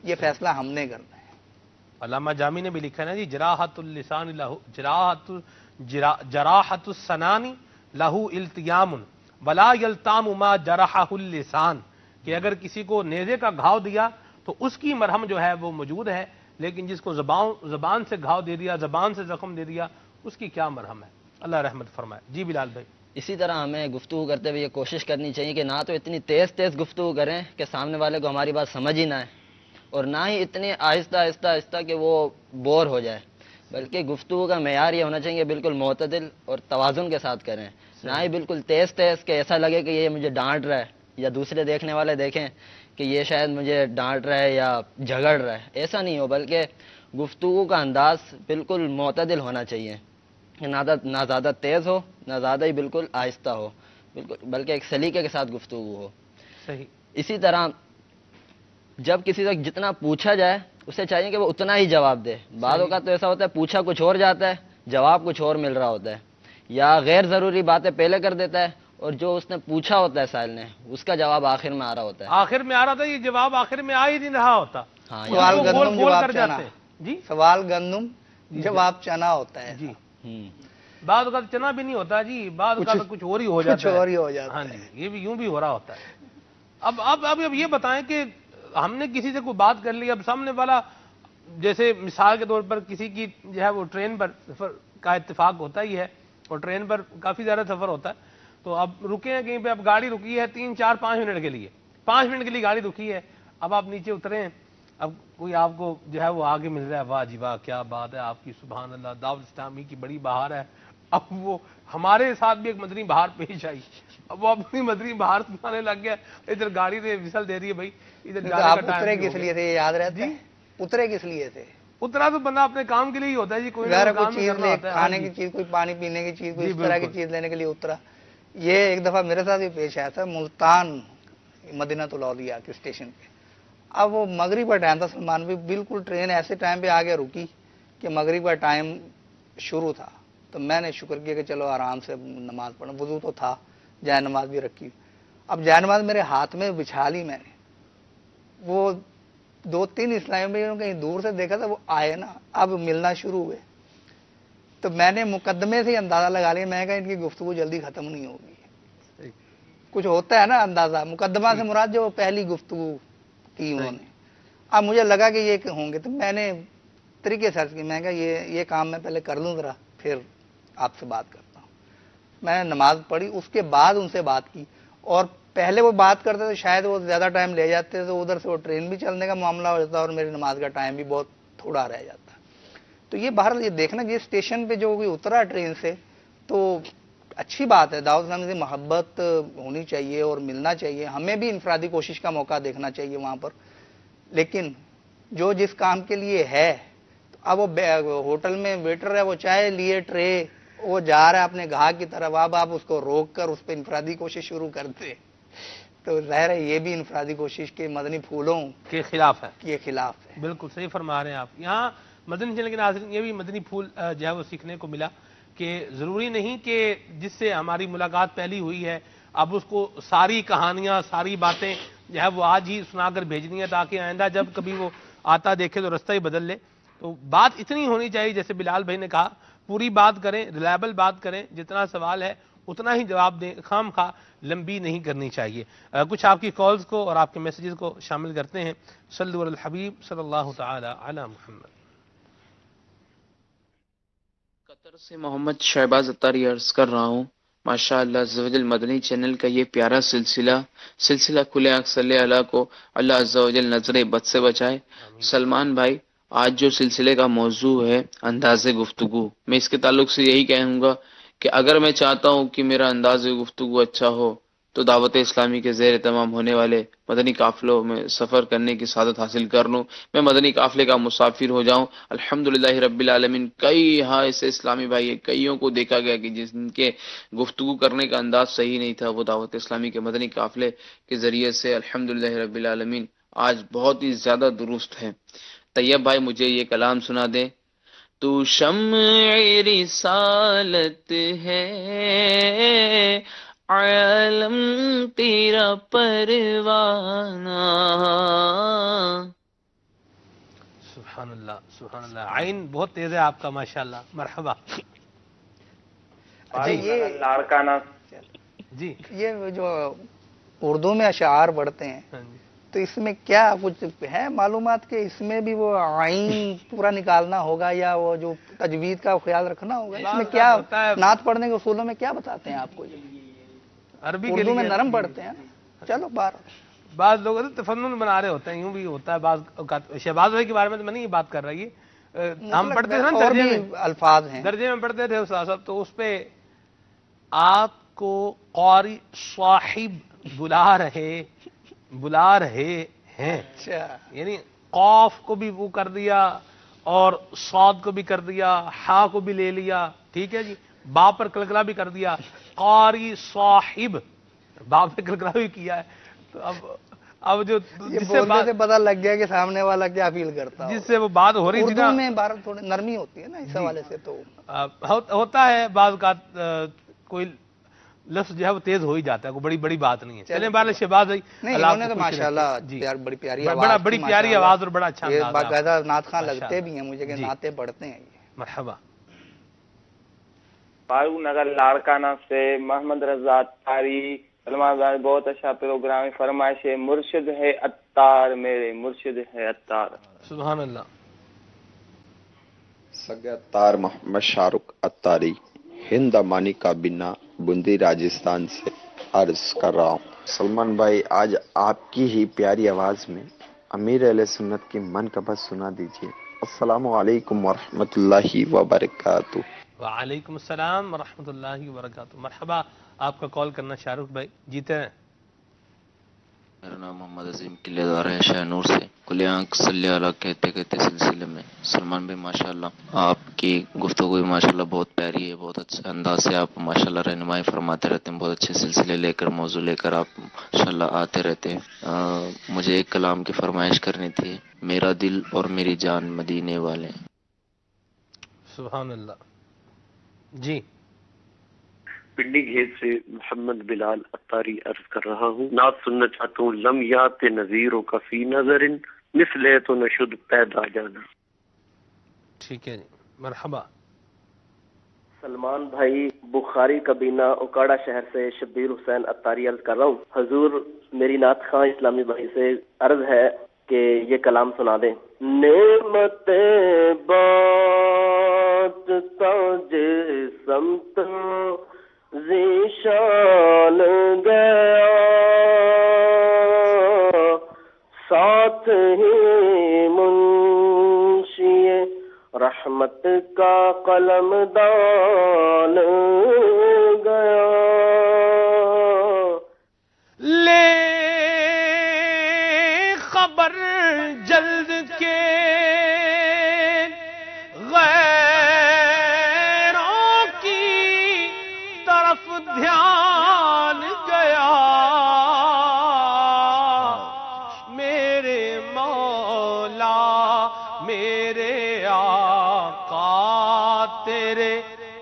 یہ فیصلہ ہم نے کرنا ہے. علامہ جامی نے بھی لکھا ہے نا جی, جراحت اللسان لہو جراحت السنان لہو التیام ولا یلتام ما جرحہ اللسان, کہ اگر کسی کو نیزے کا گھاؤ دیا تو اس کی مرہم جو ہے وہ موجود ہے, لیکن جس کو زبان سے گھاؤ دے دیا, زبان سے زخم دے دیا, اس کی کیا مرہم ہے. اللہ رحمت فرمائے. جی بلال بھائی. اسی طرح ہمیں گفتگو کرتے ہوئے یہ کوشش کرنی چاہیے کہ نہ تو اتنی تیز تیز گفتگو کریں کہ سامنے والے کو ہماری بات سمجھ ہی نہ آئے, اور نہ ہی اتنی آہستہ آہستہ آہستہ کہ وہ بور ہو جائے, بلکہ گفتگو کا معیار یہ ہونا چاہیے کہ بالکل معتدل اور توازن کے ساتھ کریں. نہ ہی بالکل تیز تیز کہ ایسا لگے کہ یہ مجھے ڈانٹ رہا ہے, یا دوسرے دیکھنے والے دیکھیں کہ یہ شاید مجھے ڈانٹ رہا ہے یا جھگڑ رہا ہے. ایسا نہیں ہو, بلکہ گفتگو کا انداز بالکل معتدل ہونا چاہیے, نہ زیادہ تیز ہو نہ زیادہ ہی بالکل آہستہ ہو, بالکل بلکہ ایک سلیقے کے ساتھ گفتگو ہو. صحیح. اسی طرح جب کسی سے جتنا پوچھا جائے اسے چاہیے کہ وہ اتنا ہی جواب دے. بعض اوقات تو ایسا ہوتا ہے پوچھا کچھ اور جاتا ہے, جواب کچھ اور مل رہا ہوتا ہے, یا غیر ضروری باتیں پہلے کر دیتا ہے, اور جو اس نے پوچھا ہوتا ہے سائل نے اس کا جواب آخر میں آ رہا ہوتا ہے. آخر میں آ رہا تھا, یہ جواب آخر میں آ ہی نہیں رہا ہوتا. ہاں سوال وہ گندم گول جواب کر چنا. جاتے ہیں. جی سوال گندم جواب چنا ہوتا ہے. جی, ہوں. بعض اوقات چنا بھی نہیں ہوتا جی, بعض اوقات کچھ اور ہی ہو جاتا ہے. کچھ اور ہی ہو جاتا ہاں ہے. جی, یہ بھی یوں بھی ہو رہا ہوتا ہے. اب یہ بتائیں کہ ہم نے کسی سے کوئی بات کر لی, اب سامنے والا جیسے مثال کے طور پر کسی کی جو ہے وہ ٹرین پر سفر کا اتفاق ہوتا ہی ہے, اور ٹرین پر کافی زیادہ سفر ہوتا ہے, تو اب رکے ہیں کہیں پہ, اب گاڑی رکی ہے 3 4 5 منٹ کے لیے, 5 منٹ کے لیے گاڑی رکی ہے, اب آپ نیچے اترے ہیں, اب کوئی آپ کو جو ہے وہ آگے مل رہا ہے, واہ جی واہ کیا بات ہے آپ کی, سبحان اللہ, دعوت اسلامی کی بڑی بہار ہے. اب وہ ہمارے ساتھ بھی ایک مدنی بہار پیش آئی, اب وہ اپنی مدنی بہار سنانے لگ گیا, ادھر گاڑی نے وصل دے دی ہے, بھائی ادھر جانے آپ کا اترے ٹائم کس لیے تھے, یہ یاد رہتا ہے؟ اترے کس لیے تھے؟ اترا تو بندہ اپنے کام کے لیے ہی ہوتا ہے جی, کوئی غیر نہ کوئی کام ہی چیز کرنا لے, ہوتا ہے. کھانے کی چیز, کوئی پانی پینے کی چیز, کوئی جی اس طرح کی بالکل. چیز لینے کے لیے اترا. یہ ایک دفعہ میرے ساتھ بھی پیش آیا تھا ملتان مدینہ الاولیاء کے اسٹیشن پہ. اب وہ مغرب کا ٹائم تھا, سلمان بھی بالکل ٹرین ایسے ٹائم پہ آگے رکی کہ مغرب کا ٹائم شروع تھا, تو میں نے شکر کیا کہ چلو آرام سے نماز پڑھیں. وضو تو تھا, جائے نماز بھی رکھی. اب جائے نماز میرے ہاتھ میں بچھا لی میں نے, وہ 2-3 اسلامی بھائیوں کہیں دور سے دیکھا تھا, وہ آئے نا, اب ملنا شروع ہوئے, تو میں نے مقدمے سے ہی اندازہ لگا لیا, میں نے کہا ان کی گفتگو جلدی ختم نہیں ہوگی. کچھ ہوتا ہے نا اندازہ, مقدمہ سے مراد جو پہلی گفتگو کی انہوں نے. اب مجھے لگا کہ یہ ہوں گے, تو میں نے طریقے سرچ کی, میں نے کہا یہ کام میں پہلے کر لوں ذرا, پھر آپ سے بات کرتا ہوں. میں نے نماز پڑھی, اس کے بعد ان سے بات کی, اور پہلے وہ بات کرتے تو شاید وہ زیادہ ٹائم لے جاتے, تو ادھر سے وہ ٹرین بھی چلنے کا معاملہ ہو جاتا, اور میری نماز کا ٹائم بھی بہت تھوڑا رہ جاتا. تو یہ بہرحال یہ دیکھنا کہ اسٹیشن پہ جو کوئی اترا ٹرین سے, تو اچھی بات ہے, دعوت اسلامی سے محبت ہونی چاہیے اور ملنا چاہیے. ہمیں بھی انفرادی کوشش کا موقع دیکھنا چاہیے وہاں پر, لیکن جو جس کام کے لیے ہے, اب وہ ہوٹل میں ویٹر ہے, وہ چائے لیے ٹرے, وہ جا رہا ہے اپنے گاہک کی طرف, اب آپ اس کو روک کر اس پہ انفرادی کوشش شروع کرتے, تو ظاہر ہے یہ بھی انفرادی کوشش کے مدنی پھولوں کے خلاف ہے. کے خلاف ہے. بالکل صحیح فرما رہے ہیں آپ. یہاں مدنی چینل کے ناظرین یہ بھی مدنی پھول جو ہے وہ سیکھنے کو ملا کہ ضروری نہیں کہ جس سے ہماری ملاقات پہلی ہوئی ہے اب اس کو ساری کہانیاں ساری باتیں جو ہے وہ آج ہی سنا کر بھیجنی ہے, تاکہ آئندہ جب کبھی وہ آتا دیکھے تو رستہ ہی بدل لے. تو بات اتنی ہونی چاہیے جیسے بلال بھائی نے کہا, پوری بات کریں, ریلائبل بات کریں, جتنا سوال ہے اتنا ہی جواب دیں, خام خواہ لمبی نہیں کرنی چاہیے. کچھ آپ کی کالز کو اور آپ کے میسیجز کو شامل کرتے ہیں. صلو علی الحبیب صلی اللہ تعالی علی محمد. قطر سے محمد شہباز اتاری عرض کر رہا ہوں. ماشاء اللہ عز و جل مدنی چینل کا یہ پیارا سلسلہ کھلے آنکھ صلی اللہ کو اللہ عز و جل نظر بد سے بچائے. سلمان بھائی آج جو سلسلے کا موضوع ہے انداز گفتگو، میں اس کے تعلق سے یہی کہوں گا کہ اگر میں چاہتا ہوں کہ میرا انداز گفتگو اچھا ہو تو دعوت اسلامی کے زیر اہتمام ہونے والے مدنی قافلوں میں سفر کرنے کی سعادت حاصل کر لوں، میں مدنی قافلے کا مسافر ہو جاؤں۔ الحمدللہ رب العالمین، کئی ایسے اسلامی بھائی ہیں، کئیوں کو دیکھا گیا کہ جن کے گفتگو کرنے کا انداز صحیح نہیں تھا، وہ دعوت اسلامی کے مدنی قافلے کے ذریعے سے الحمدللہ رب العالمین آج بہت ہی زیادہ درست ہیں۔ طیب بھائی مجھے یہ کلام سنا دیں۔ تو شمع رسالت ہے، عالم تیرا پروانہ۔ سبحان اللہ، سبحان اللہ، عین بہت تیز ہے آپ کا، ماشاءاللہ، مرحبا۔ جی یہ لاڑکانہ جی یہ جو اردو میں اشعار پڑھتے ہیں ہاں جی، تو اس میں کیا کچھ ہے معلومات کہ اس میں بھی وہ عین پورا نکالنا ہوگا یا وہ جو تجوید کا خیال رکھنا ہوگا؟ اس میں کیا ہوتا ہے، نعت پڑھنے کے اصولوں میں کیا بتاتے ہیں آپ کو؟ عربی کے اردو میں لیے نرم پڑھتے ہیں، چلو بار بعض لوگ تفنن بنا رہے ہوتے ہیں، یوں بھی ہوتا ہے بعض اوقات۔ شہباز بھائی کے بارے میں تو میں نہیں یہ بات کر رہا، یہ ہم پڑھتے تھے نا اور درجے بھی میں، الفاظ ہیں۔ درجے میں پڑھتے تھے استاد صاحب، تو اس پہ آپ کو قاری صاحب بلا رہے ہیں، اچھا، یعنی قاف کو بھی وہ کر دیا اور صاد کو بھی کر دیا، ہا کو بھی لے لیا، ٹھیک ہے جی، با پر کلکلا بھی کر دیا، قاری صاحب، با پر کلکلا بھی کیا ہے۔ تو اب جو یہ جس سے بولنے سے پتہ لگ گیا کہ سامنے والا کیا فیل کرتا ہے۔ جس سے وہ بات ہو رہی تھی نا، اردو میں عبارت تھوڑی نرمی ہوتی ہے نا اس حوالے سے، تو ہوتا ہے بعض کا کوئی لفظ جو ہے وہ تیز ہو ہی جاتا ہے، کوئی بڑی بڑی بات نہیں ہے۔ چلیں بارے شہباز بھائی، نہیں، اللہ انہوں نے آپ تو کو خوش ماشاءاللہ رکھے۔ جی، بڑی پیاری آواز تھی، بڑی پیاری ماشاءاللہ۔ آواز اور بڑا اچھا یہ انداز ہے آپ کا۔ باقاعدہ نعت خواں لگتے ماشاءاللہ۔ بھی ہیں مجھے کہ جی، نعتیں پڑھتے ہیں یہ۔ مرحبا۔ فاروق نگر لاڑکانہ سے محمد رضا تاری سلمان بھائی، بہت اچھا پروگرام، فرمائش ہے مرشد ہے عطار، میرے مرشد ہے عطار۔ سبحان اللہ۔ سگے عطار محمد شاہ رخ عطاری، ہند امانی کابینہ، بندی راجستھان سے عرض کر رہا ہوں۔ سلمان بھائی، آج آپ کی ہی پیاری آواز میں امیر اہل سنت کی منقبت سنا دیجیے۔ السلام علیکم ورحمۃ اللہ وبرکاتہ۔ وعلیکم السلام ورحمۃ اللہ وبرکاتہ، مرحبا۔ آپ کا کال کرنا شاہ رخ بھائی، جیتے ہیں۔ میرا نام محمد عظیم قلعہ دار ہے، شاہ نور سے۔ کل آنکھ صلی اللہ کہتے کہتے سلسلے میں سلمان بھائی ماشاءاللہ آپ کی گفتگو بھی ماشاءاللہ بہت پیاری ہے، بہت اچھا انداز سے آپ ماشاءاللہ رہنمائی فرماتے رہتے ہیں، بہت اچھے سلسلے لے کر، موضوع لے کر آپ ماشاءاللہ آتے رہتے ہیں۔ مجھے ایک کلام کی فرمائش کرنی تھی، میرا دل اور میری جان مدینے والے۔ سبحان اللہ۔ جی، پنڈی گھیت سے محمد بلال عطاری عرض کر رہا ہوں، نعت سننا چاہتا ہوں۔ لم یات نظیروں کا فی نظر مثل تو نشد پیدا جانا۔ ٹھیک ہے جی، مرحبا۔ سلمان بھائی، بخاری کبینہ اوکاڑا شہر سے شبیر حسین عطاری عرض کر رہا ہوں۔ حضور میری نعت خواں اسلامی بھائی سے عرض ہے کہ یہ کلام سنا دیں۔ نعمت بات تاج سمت ذیشان گیا، ساتھ ہی منشی رحمت کا قلم دان گیا۔ لے خبر جلد کے غیروں کی طرف دھیان گیا، میرے مولا میرے آقا تیرے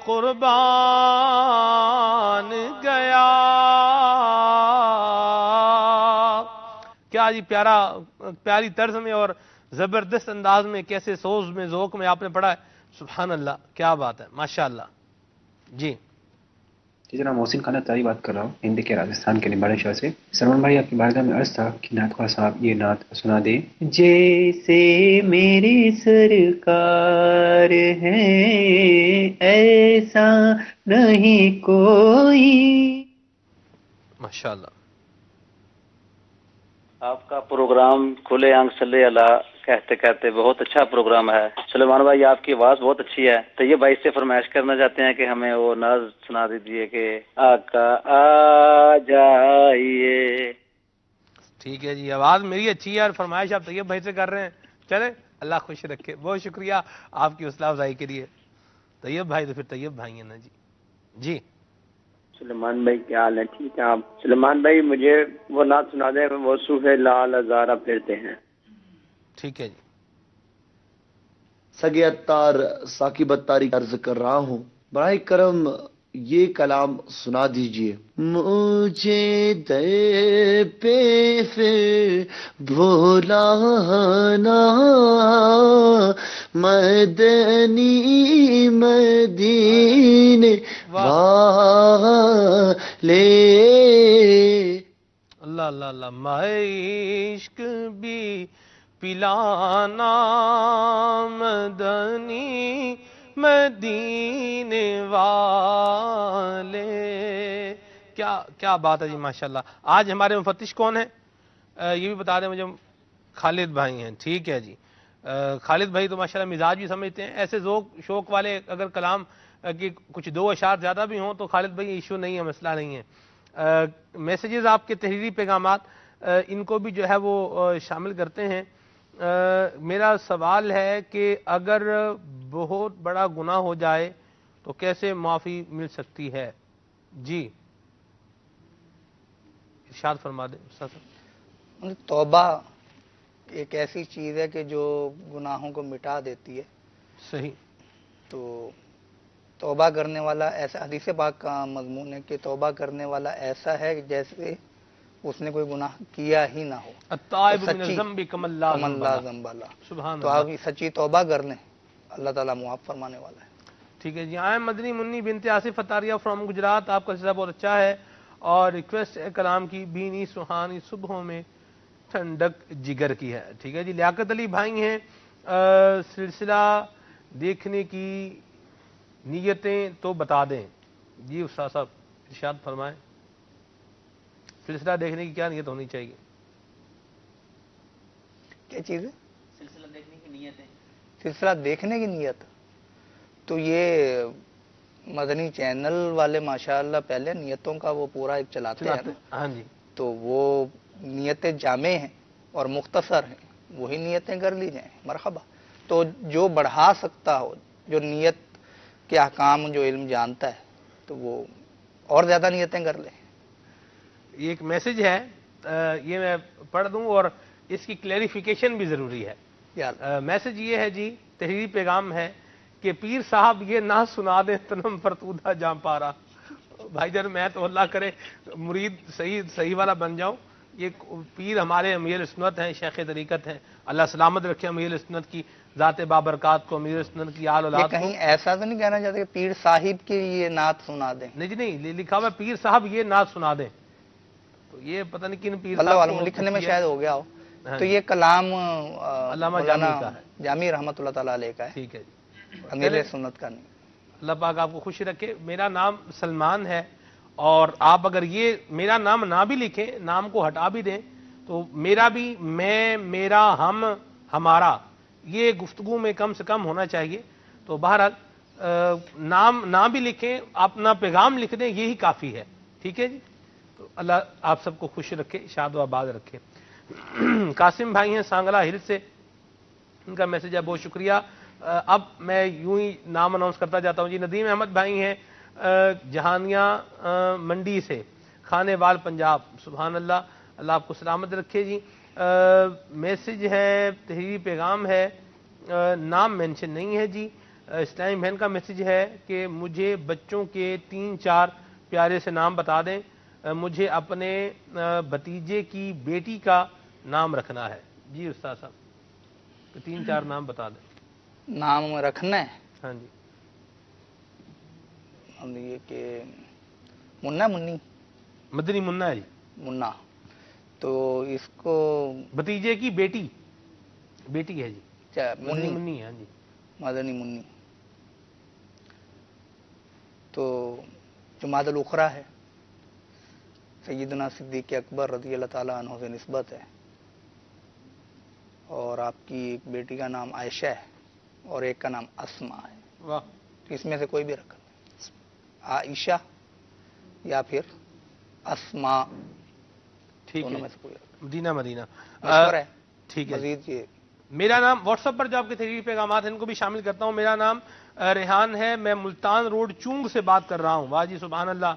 قربان گیا۔ کیا جی پیاری طرز میں اور زبردست انداز میں، کیسے سوز میں، ذوق میں آپ نے پڑھا ہے، سبحان اللہ، کیا بات ہے، ماشاءاللہ۔ جی جناب محسن خان عطاری بات کر رہا ہوں، ہند کے راجستھان کے نمباڑے شہر سے۔ سلمان بھائی آپ کی بارگاہ میں عرض تھا کہ نعت خواہ صاحب یہ نعت سنا دے۔ جیسے میری سرکار ہیں ایسا نہیں کوئی۔ ماشاءاللہ۔ آپ کا پروگرام کھلے آنکھ صلی اللہ کہتے کہتے بہت اچھا پروگرام ہے. سلیمان بھائی آپ کی آواز بہت اچھی ہے. تو یہ بھائی سے فرمائش کرنا چاہتے ہیں کہ ہمیں وہ ناز سنا دیجیے کہ آقا آ جائیے. ٹھیک ہے جی، آواز میری اچھی ہے اور فرمائش آپ طیب بھائی سے کر رہے ہیں. چلے اللہ خوش رکھے. بہت شکریہ آپ کی حوصلہ افزائی کے لیے. طیب بھائی تو پھر طیب بھائی ہیں نا جی. جی سلیمان بھائی کیا حال ہے؟ ٹھیک ہے آپ؟ سلیمان بھائی مجھے وہ نعت سنا دیں، وہ صوفے لال ہزارہ پھرتے ہیں. ٹھیک ہے جی. سگے اتار ثاقب اتاری عرض کر رہا ہوں، براہ کرم یہ کلام سنا دیجئے. مجھے در پہ پھر بھولانا مدنی مدینے والے. اللہ اللہ اللہ. عشق بھی پلانا مدنی مدینے والے. کیا بات ہے جی، ماشاءاللہ. آج ہمارے مفتش کون ہیں یہ بھی بتا دیں مجھے. خالد بھائی ہیں. ٹھیک ہے جی. خالد بھائی تو ماشاءاللہ مزاج بھی سمجھتے ہیں. ایسے ذوق شوق والے اگر کلام کی کچھ دو اشعار زیادہ بھی ہوں تو خالد بھائی ایشو نہیں ہے، مسئلہ نہیں ہے. میسیجز آپ کے تحریری پیغامات ان کو بھی جو ہے وہ شامل کرتے ہیں. میرا سوال ہے کہ اگر بہت بڑا گناہ ہو جائے تو کیسے معافی مل سکتی ہے؟ جی ارشاد فرما دیں استاد صاحب. توبہ ایک ایسی چیز ہے کہ جو گناہوں کو مٹا دیتی ہے. صحیح. تو توبہ کرنے والا ایسا، حدیث پاک کا مضمون ہے کہ توبہ کرنے والا ایسا ہے جیسے اس نے کوئی گناہ کیا ہی نہ ہو. التائب من الذنب کمن لا ذنب له. سبحان تو اللہ. آپ سچی توبہ کر لیں، اللہ تعالیٰ معاف فرمانے والا ہے. ٹھیک ہے جی. آئیں مدنی منی بنت آصف اتاریہ فرام گجرات. آپ کا سلسلہ بہت اچھا ہے اور ریکویسٹ ہے کلام کی بینی سہانی صبحوں میں ٹھنڈک جگر کی ہے. ٹھیک ہے جی. لیاقت علی بھائی ہیں. سلسلہ دیکھنے کی نیتیں تو بتا دیں. جی استاد صاحب ارشاد فرمائیں. سلسلہ دیکھنے کی کیا نیت ہونی چاہیے؟ کیا چیز ہے؟ سلسلہ دیکھنے کی نیت ہے. سلسلہ دیکھنے کی نیت تو یہ مدنی چینل والے ماشاءاللہ پہلے نیتوں کا وہ پورا ایک چلاتے ہیں. ہاں جی. تو وہ نیتیں جامع ہیں اور مختصر ہیں، وہی نیتیں کر لی جائیں. مرحبا. تو جو بڑھا سکتا ہو، جو نیت کے احکام جو علم جانتا ہے، تو وہ اور زیادہ نیتیں کر لیں. یہ ایک میسج ہے، یہ میں پڑھ دوں اور اس کی کلیریفیکیشن بھی ضروری ہے. میسج یہ ہے جی، تحریری پیغام ہے کہ پیر صاحب یہ نہ سنا دیں تنم فرتودہ جام پارا. بھائی جان میں تو اللہ کرے مرید صحیح والا بن جاؤں. یہ پیر ہمارے امیر سنت ہیں، شیخ طریقت ہیں. اللہ سلامت رکھے امیر سنت کی ذات بابرکات کو، امیر سنت کی آل اولاد کو. کہیں ایسا تو نہیں کہنا چاہتے کہ پیر صاحب کی یہ نعت سنا دیں؟ نہیں لکھا ہوا پیر صاحب یہ نعت سنا دیں. تو یہ پتہ نہیں کن پیر اللہ صاحب عالم لکھنے میں شاید ہو گیا ہو. ہاں تو یہ کلام علامہ جامی کا ہے، جامی رحمۃ اللہ تعالی علیہ کا ہے. ٹھیک ہے جی. امیر سنت کا نہیں. اللہ پاک آپ کو خوش رکھے. میرا نام سلمان ہے اور آپ اگر یہ میرا نام نہ بھی لکھیں، نام کو ہٹا بھی دیں تو میرا بھی، میں، میرا، ہم، ہمارا، یہ گفتگو میں کم سے کم ہونا چاہیے. تو بہرحال نام نہ بھی لکھیں، اپنا پیغام لکھ دیں، یہی کافی ہے. ٹھیک ہے جی. تو اللہ آپ سب کو خوش رکھے، شاد و آباد رکھے. قاسم بھائی ہیں سانگلہ ہل سے، ان کا میسج ہے. بہت شکریہ. اب میں یوں ہی نام اناؤنس کرتا جاتا ہوں جی. ندیم احمد بھائی ہیں جہانیہ منڈی سے، خانے وال پنجاب. سبحان اللہ، اللہ آپ کو سلامت رکھے جی. میسج ہے، تحریری پیغام ہے، نام مینشن نہیں ہے جی. اسلامی بہن کا میسج ہے کہ مجھے بچوں کے 3-4 پیارے سے نام بتا دیں، مجھے اپنے بھتیجے کی بیٹی کا نام رکھنا ہے. جی استاد صاحب 3-4 نام بتا دیں. نام رکھنا ہے؟ ہاں جی. یہ کہ منا منی، مدنی منا ہے جی. منا. تو اس کو بھتیجے کی بیٹی ہے جی. مدنی منی ہے. ہاں جی مدنی منی. تو جماعت الاخری ہے، سیدنا صدیق اکبر رضی اللہ تعالیٰ عنہ سے نسبت ہے. اور آپ کی ایک بیٹی کا نام عائشہ ہے اور ایک کا نام اسما ہے. واہ. تو اس میں سے کوئی بھی رکھ لیں، عائشہ یا پھر اسما، ٹھیک دونوں ہے. میں سے کوئی رکھ مدینہ مدینہ مشورہ ہے. ٹھیک ہے. مزید یہ میرا نام واٹس ایپ پر جو آپ کے تحریری پیغامات ہیں ان کو بھی شامل کرتا ہوں. میرا نام ریحان ہے، میں ملتان روڈ چونگ سے بات کر رہا ہوں. واہ جی سبحان اللہ.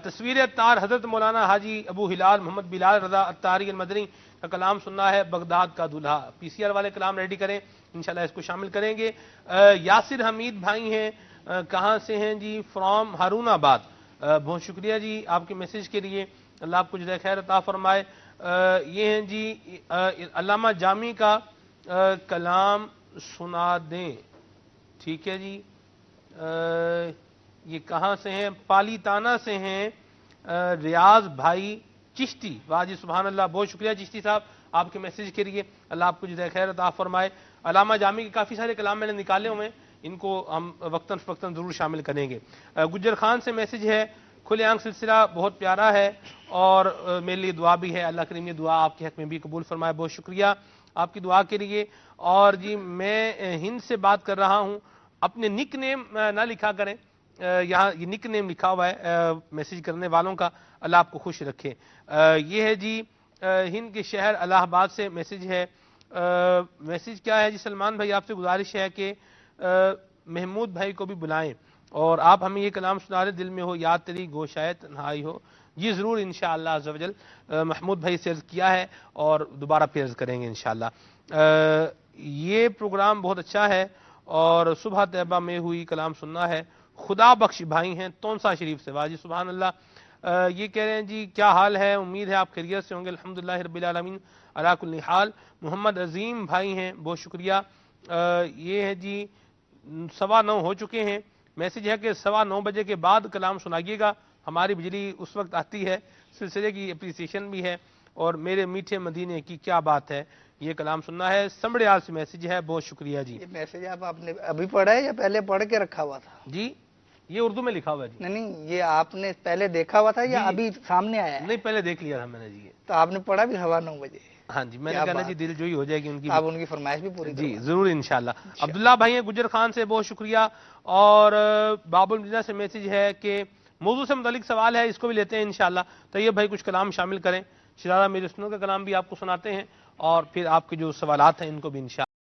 تصویر اتار حضرت مولانا حاجی ابو ہلال محمد بلال رضا اتاری المدنی کا کلام سننا ہے، بغداد کا دولہا. پی سی آر والے کلام ریڈی کریں، انشاءاللہ اس کو شامل کریں گے. یاسر حمید بھائی ہیں، کہاں سے ہیں جی؟ فرام ہارون آباد. بہت شکریہ جی آپ کے میسج کے لیے، اللہ آپ کو جزائے خیر عطا فرمائے. یہ ہیں جی علامہ جامی کا کلام سنا دیں. ٹھیک ہے جی. یہ کہاں سے ہیں؟ پالی تانا سے ہیں ریاض بھائی چشتی. واہ جی سبحان اللہ، بہت شکریہ چشتی صاحب آپ کے میسج کے لیے، اللہ آپ کو جزائے خیر عطا فرمائے. علامہ جامی کے کافی سارے کلام میں نے نکالے ہوئے ہیں، ان کو ہم وقتاً فوقتاً ضرور شامل کریں گے. گجر خان سے میسج ہے، کھلے آنکھ سلسلہ بہت پیارا ہے اور میرے لیے دعا بھی ہے، اللہ کریم یہ دعا آپ کے حق میں بھی قبول فرمائے. بہت شکریہ آپ کی دعا کے لیے. اور جی میں ہند سے بات کر رہا ہوں. اپنے نک نیم نہ لکھا کریں، یہاں یہ نک نیم لکھا ہوا ہے میسج کرنے والوں کا، اللہ آپ کو خوش رکھے. یہ ہے جی ہند کے شہر الہ آباد سے میسج ہے. میسج کیا ہے جی؟ سلمان بھائی آپ سے گزارش ہے کہ محمود بھائی کو بھی بلائیں اور آپ ہمیں یہ کلام سنا دیں، دل میں ہو یاد تیری گو شاید تنہائی ہو. جی ضرور انشاءاللہ عز و جل. محمود بھائی سے عرض کیا ہے اور دوبارہ پھر عرض کریں گے انشاءاللہ. یہ پروگرام بہت اچھا ہے اور صبح طیبہ میں ہوئی کلام سننا ہے. خدا بخش بھائی ہیں تونسا شریف سے. واہ جی سبحان اللہ. یہ کہہ رہے ہیں جی کیا حال ہے؟ امید ہے آپ خیریت سے ہوں گے. الحمدللہ رب العالمین علی کل حال. محمد عظیم بھائی ہیں، بہت شکریہ. یہ ہے جی 9:15 ہو چکے ہیں. میسج ہے کہ 9:15 بجے کے بعد کلام سنائیے گا، ہماری بجلی اس وقت آتی ہے. سلسلے کی اپریسیشن بھی ہے اور میرے میٹھے مدینے کی کیا بات ہے، یہ کلام سننا ہے. سمڑیال سے میسج ہے، بہت شکریہ جی. یہ میسج آپ نے ابھی پڑھا ہے یا پہلے پڑھ کے رکھا ہوا تھا؟ جی یہ اردو میں لکھا ہوا ہے جی. نہیں یہ آپ نے پہلے دیکھا ہوا تھا یا ابھی سامنے آیا ہے؟ نہیں پہلے دیکھ لیا تھا میں نے جی. تو آپ نے پڑھا بھی 9:15 بجے؟ ہاں جی میں نے کہا جی دل جوئی ہو جائے گی ان کی، آپ ان کی فرمائش بھی پوری جی ضرور انشاءاللہ. عبداللہ بھائی ہیں گجر خان سے، بہت شکریہ. اور باب المدینہ سے میسج ہے کہ موضوع سے متعلق سوال ہے، اس کو بھی لیتے ہیں انشاءاللہ. طیب بھائی کچھ کلام شامل کریں. شرارہ میرے سنوں کا کلام بھی آپ کو سناتے ہیں اور پھر آپ کے جو سوالات ہیں ان کو بھی انشاءاللہ